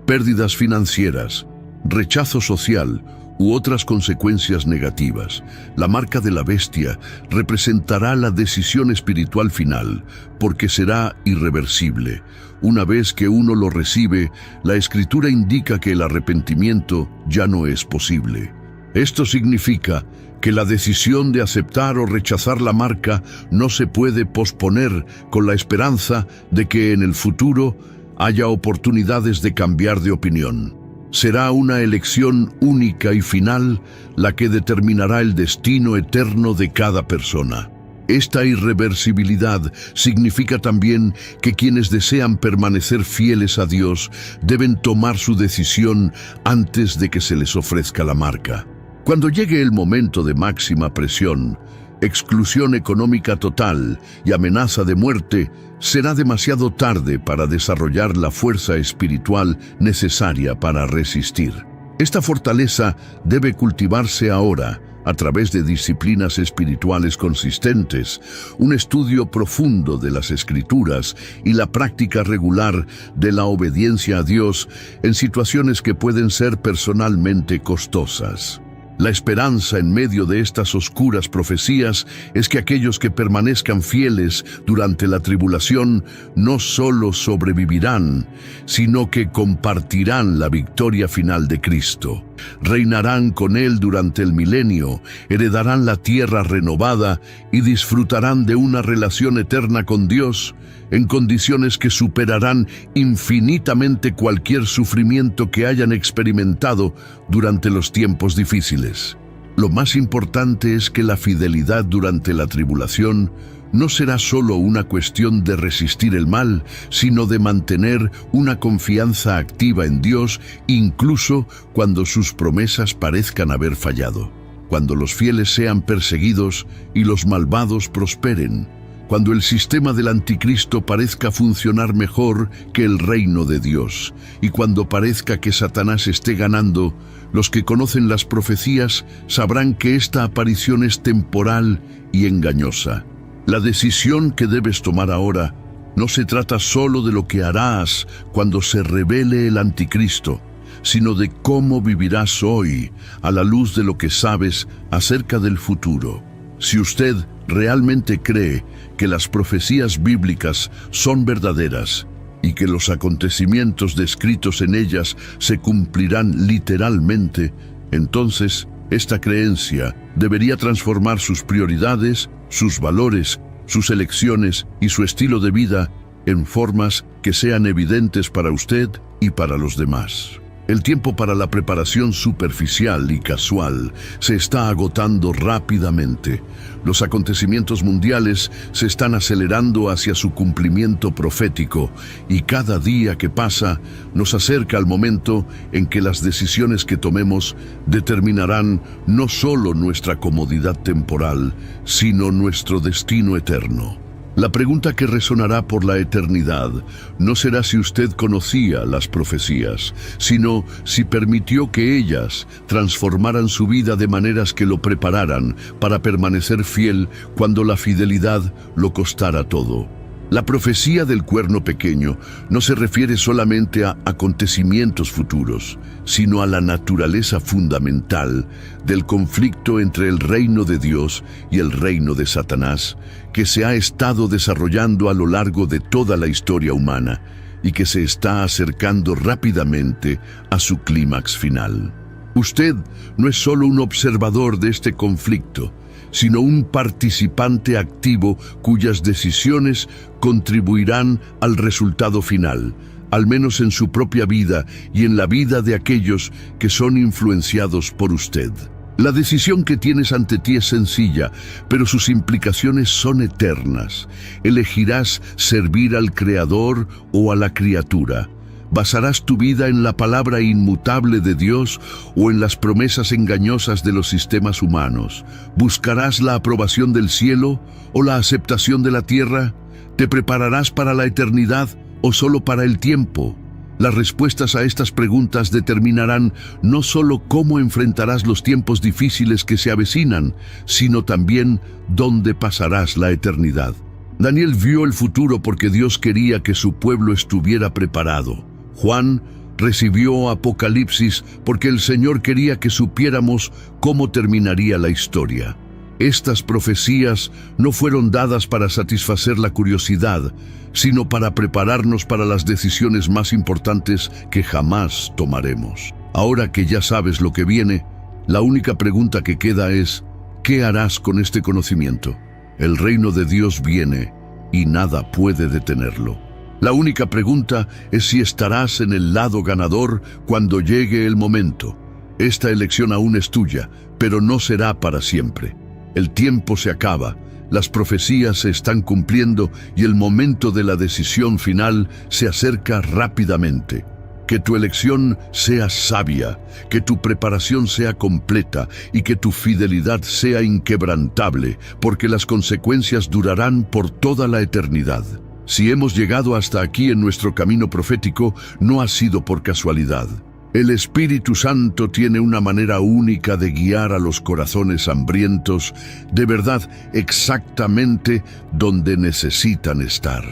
Speaker 1: pérdidas financieras, rechazo social u otras consecuencias negativas. La marca de la bestia representará la decisión espiritual final, porque será irreversible. Una vez que uno lo recibe, la Escritura indica que el arrepentimiento ya no es posible. Esto significa que la decisión de aceptar o rechazar la marca no se puede posponer con la esperanza de que en el futuro haya oportunidades de cambiar de opinión. Será una elección única y final la que determinará el destino eterno de cada persona. Esta irreversibilidad significa también que quienes desean permanecer fieles a Dios deben tomar su decisión antes de que se les ofrezca la marca. Cuando llegue el momento de máxima presión, exclusión económica total y amenaza de muerte, será demasiado tarde para desarrollar la fuerza espiritual necesaria para resistir. Esta fortaleza debe cultivarse ahora a través de disciplinas espirituales consistentes, un estudio profundo de las Escrituras y la práctica regular de la obediencia a Dios en situaciones que pueden ser personalmente costosas. La esperanza en medio de estas oscuras profecías es que aquellos que permanezcan fieles durante la tribulación no solo sobrevivirán, sino que compartirán la victoria final de Cristo. Reinarán con Él durante el milenio, heredarán la tierra renovada y disfrutarán de una relación eterna con Dios en condiciones que superarán infinitamente cualquier sufrimiento que hayan experimentado durante los tiempos difíciles. Lo más importante es que la fidelidad durante la tribulación no será solo una cuestión de resistir el mal, sino de mantener una confianza activa en Dios, incluso cuando sus promesas parezcan haber fallado. Cuando los fieles sean perseguidos y los malvados prosperen, cuando el sistema del anticristo parezca funcionar mejor que el reino de Dios, y cuando parezca que Satanás esté ganando, los que conocen las profecías sabrán que esta aparición es temporal y engañosa. La decisión que debes tomar ahora No se trata solo de lo que harás cuando se revele el anticristo, sino de cómo vivirás hoy a la luz de lo que sabes acerca del futuro. Si usted realmente cree que las profecías bíblicas son verdaderas y que los acontecimientos descritos en ellas se cumplirán literalmente, entonces esta creencia debería transformar sus prioridades, sus valores, sus elecciones y su estilo de vida en formas que sean evidentes para usted y para los demás. El tiempo para la preparación superficial y casual se está agotando rápidamente. Los acontecimientos mundiales se están acelerando hacia su cumplimiento profético y cada día que pasa nos acerca al momento en que las decisiones que tomemos determinarán no solo nuestra comodidad temporal, sino nuestro destino eterno. La pregunta que resonará por la eternidad no será si usted conocía las profecías, sino si permitió que ellas transformaran su vida de maneras que lo prepararan para permanecer fiel cuando la fidelidad lo costara todo. La profecía del cuerno pequeño no se refiere solamente a acontecimientos futuros, sino a la naturaleza fundamental del conflicto entre el reino de Dios y el reino de Satanás, que se ha estado desarrollando a lo largo de toda la historia humana y que se está acercando rápidamente a su clímax final. Usted no es solo un observador de este conflicto, sino un participante activo cuyas decisiones contribuirán al resultado final, al menos en su propia vida y en la vida de aquellos que son influenciados por usted. La decisión que tienes ante ti es sencilla, pero sus implicaciones son eternas. Elegirás servir al Creador o a la criatura. ¿Basarás tu vida en la palabra inmutable de Dios o en las promesas engañosas de los sistemas humanos? ¿Buscarás la aprobación del cielo o la aceptación de la tierra? ¿Te prepararás para la eternidad o solo para el tiempo? Las respuestas a estas preguntas determinarán no solo cómo enfrentarás los tiempos difíciles que se avecinan, sino también dónde pasarás la eternidad. Daniel vio el futuro porque Dios quería que su pueblo estuviera preparado. Juan recibió Apocalipsis porque el Señor quería que supiéramos cómo terminaría la historia. Estas profecías no fueron dadas para satisfacer la curiosidad, sino para prepararnos para las decisiones más importantes que jamás tomaremos. Ahora que ya sabes lo que viene, la única pregunta que queda es, ¿qué harás con este conocimiento? El reino de Dios viene y nada puede detenerlo. La única pregunta es si estarás en el lado ganador cuando llegue el momento. Esta elección aún es tuya, pero no será para siempre. El tiempo se acaba, las profecías se están cumpliendo y el momento de la decisión final se acerca rápidamente. Que tu elección sea sabia, que tu preparación sea completa y que tu fidelidad sea inquebrantable, porque las consecuencias durarán por toda la eternidad. Si hemos llegado hasta aquí en nuestro camino profético, no ha sido por casualidad. El Espíritu Santo tiene una manera única de guiar a los corazones hambrientos, de verdad, exactamente donde necesitan estar.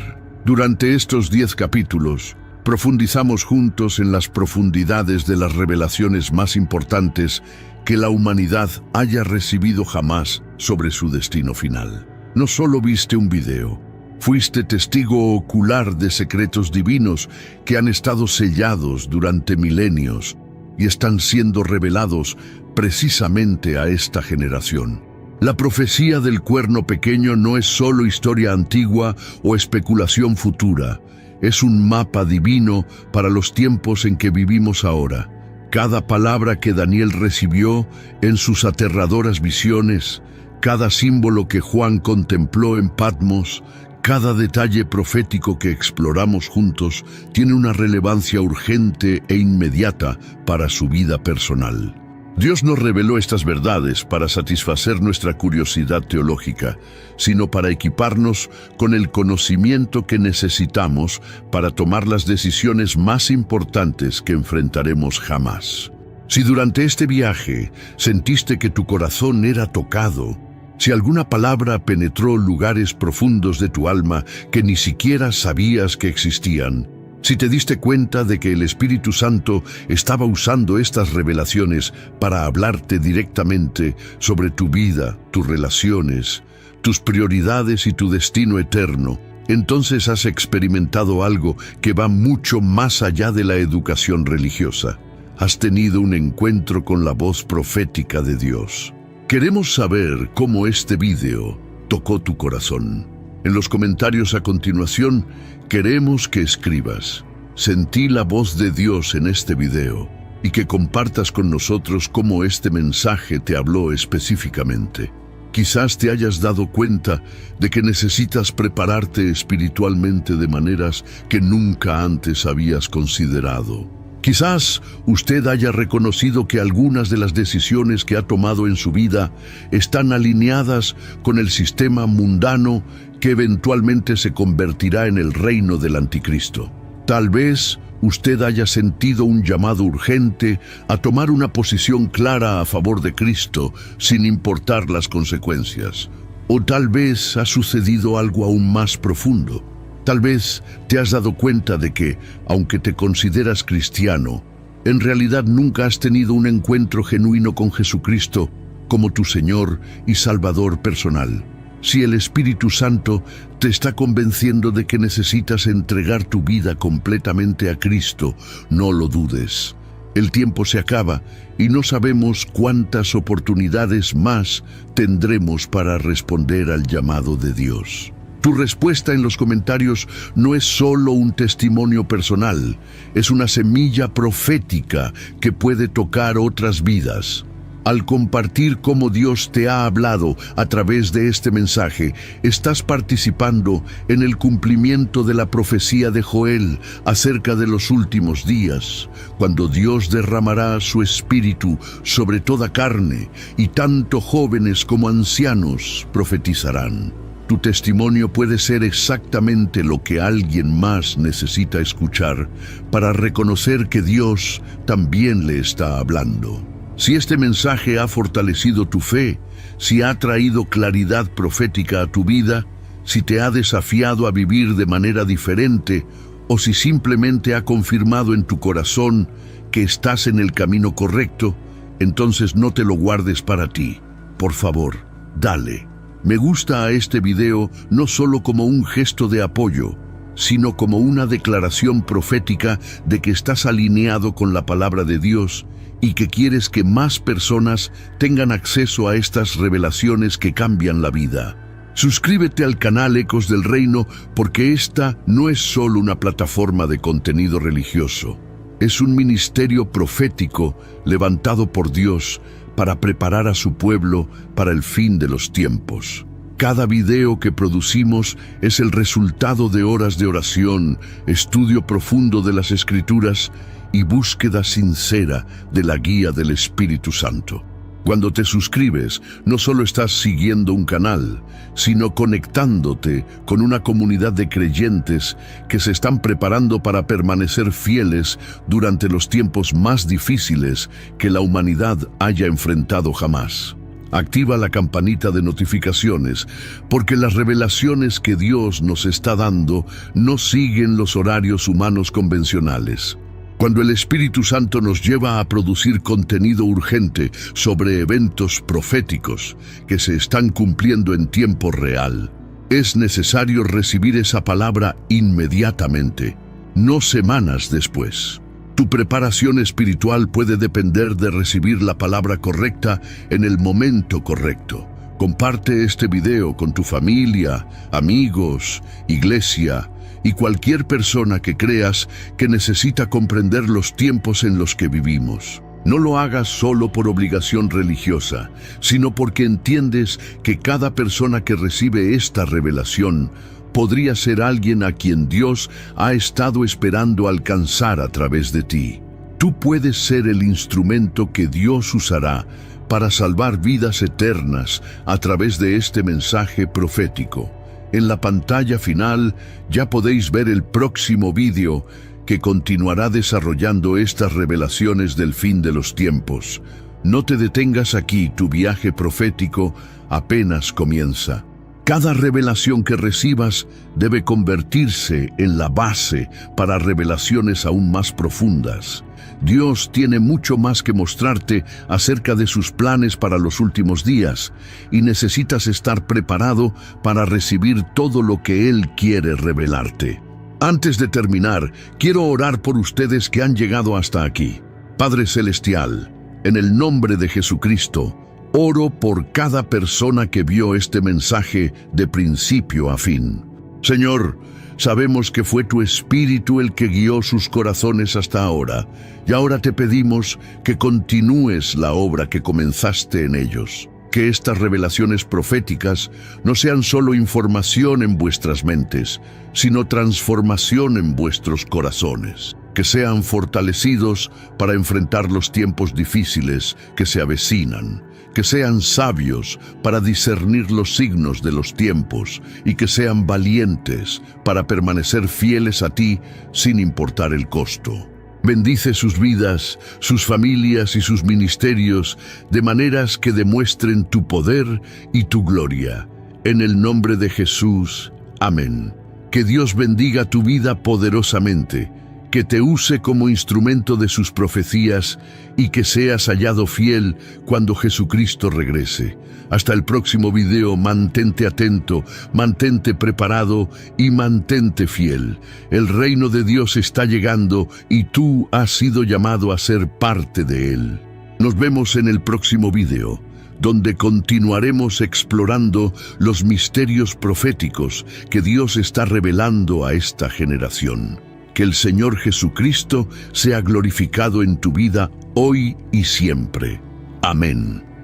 Speaker 1: Durante estos 10 capítulos, profundizamos juntos en las profundidades de las revelaciones más importantes que la humanidad haya recibido jamás sobre su destino final. No solo viste un video, fuiste testigo ocular de secretos divinos que han estado sellados durante milenios y están siendo revelados precisamente a esta generación. La profecía del cuerno pequeño no es solo historia antigua o especulación futura, es un mapa divino para los tiempos en que vivimos ahora. Cada palabra que Daniel recibió en sus aterradoras visiones, cada símbolo que Juan contempló en Patmos, cada detalle profético que exploramos juntos tiene una relevancia urgente e inmediata para su vida personal. Dios nos reveló estas verdades para satisfacer nuestra curiosidad teológica, sino para equiparnos con el conocimiento que necesitamos para tomar las decisiones más importantes que enfrentaremos jamás. Si durante este viaje sentiste que tu corazón era tocado, Si alguna palabra penetró lugares profundos de tu alma que ni siquiera sabías que existían, si te diste cuenta de que el Espíritu Santo estaba usando estas revelaciones para hablarte directamente sobre tu vida, tus relaciones, tus prioridades y tu destino eterno, entonces has experimentado algo que va mucho más allá de la educación religiosa. Has tenido un encuentro con la voz profética de Dios. Queremos saber cómo este video tocó tu corazón. En los comentarios a continuación, queremos que escribas: sentí la voz de Dios en este video, y que compartas con nosotros cómo este mensaje te habló específicamente. Quizás te hayas dado cuenta de que necesitas prepararte espiritualmente de maneras que nunca antes habías considerado. Quizás usted haya reconocido que algunas de las decisiones que ha tomado en su vida están alineadas con el sistema mundano que eventualmente se convertirá en el reino del anticristo. Tal vez usted haya sentido un llamado urgente a tomar una posición clara a favor de Cristo, sin importar las consecuencias. O tal vez ha sucedido algo aún más profundo. Tal vez te has dado cuenta de que, aunque te consideras cristiano, en realidad nunca has tenido un encuentro genuino con Jesucristo como tu Señor y Salvador personal. Si el Espíritu Santo te está convenciendo de que necesitas entregar tu vida completamente a Cristo, no lo dudes. El tiempo se acaba y no sabemos cuántas oportunidades más tendremos para responder al llamado de Dios. Tu respuesta en los comentarios no es solo un testimonio personal, es una semilla profética que puede tocar otras vidas. Al compartir cómo Dios te ha hablado a través de este mensaje, estás participando en el cumplimiento de la profecía de Joel acerca de los últimos días, cuando Dios derramará su espíritu sobre toda carne, y tanto jóvenes como ancianos profetizarán. Tu testimonio puede ser exactamente lo que alguien más necesita escuchar para reconocer que Dios también le está hablando. Si este mensaje ha fortalecido tu fe, si ha traído claridad profética a tu vida, si te ha desafiado a vivir de manera diferente, o si simplemente ha confirmado en tu corazón que estás en el camino correcto, entonces no te lo guardes para ti. Por favor, dale me gusta a este video no solo como un gesto de apoyo, sino como una declaración profética de que estás alineado con la palabra de Dios y que quieres que más personas tengan acceso a estas revelaciones que cambian la vida. Suscríbete al canal Ecos del Reino, porque esta no es solo una plataforma de contenido religioso. Es un ministerio profético levantado por Dios para preparar a su pueblo para el fin de los tiempos. Cada video que producimos es el resultado de horas de oración, estudio profundo de las Escrituras y búsqueda sincera de la guía del Espíritu Santo. Cuando te suscribes, no solo estás siguiendo un canal, sino conectándote con una comunidad de creyentes que se están preparando para permanecer fieles durante los tiempos más difíciles que la humanidad haya enfrentado jamás. Activa la campanita de notificaciones, porque las revelaciones que Dios nos está dando no siguen los horarios humanos convencionales. Cuando el Espíritu Santo nos lleva a producir contenido urgente sobre eventos proféticos que se están cumpliendo en tiempo real, es necesario recibir esa palabra inmediatamente, no semanas después. Tu preparación espiritual puede depender de recibir la palabra correcta en el momento correcto. Comparte este video con tu familia, amigos, iglesia y cualquier persona que creas que necesita comprender los tiempos en los que vivimos. No lo hagas solo por obligación religiosa, sino porque entiendes que cada persona que recibe esta revelación podría ser alguien a quien Dios ha estado esperando alcanzar a través de ti. Tú puedes ser el instrumento que Dios usará para salvar vidas eternas a través de este mensaje profético. En la pantalla final ya podéis ver el próximo vídeo que continuará desarrollando estas revelaciones del fin de los tiempos. No te detengas aquí, tu viaje profético apenas comienza. Cada revelación que recibas debe convertirse en la base para revelaciones aún más profundas. Dios tiene mucho más que mostrarte acerca de sus planes para los últimos días y necesitas estar preparado para recibir todo lo que Él quiere revelarte. Antes de terminar, quiero orar por ustedes que han llegado hasta aquí. Padre Celestial, en el nombre de Jesucristo, oro por cada persona que vio este mensaje de principio a fin. Señor, sabemos que fue tu Espíritu el que guió sus corazones hasta ahora, y ahora te pedimos que continúes la obra que comenzaste en ellos. Que estas revelaciones proféticas no sean solo información en vuestras mentes, sino transformación en vuestros corazones. Que sean fortalecidos para enfrentar los tiempos difíciles que se avecinan. Que sean sabios para discernir los signos de los tiempos y que sean valientes para permanecer fieles a ti sin importar el costo. Bendice sus vidas, sus familias y sus ministerios de maneras que demuestren tu poder y tu gloria. En el nombre de Jesús, amén. Que Dios bendiga tu vida poderosamente, que te use como instrumento de sus profecías y que seas hallado fiel cuando Jesucristo regrese. Hasta el próximo video, mantente atento, mantente preparado y mantente fiel. El reino de Dios está llegando y tú has sido llamado a ser parte de él. Nos vemos en el próximo video, donde continuaremos explorando los misterios proféticos que Dios está revelando a esta generación. Que el Señor Jesucristo sea glorificado en tu vida hoy y siempre. Amén.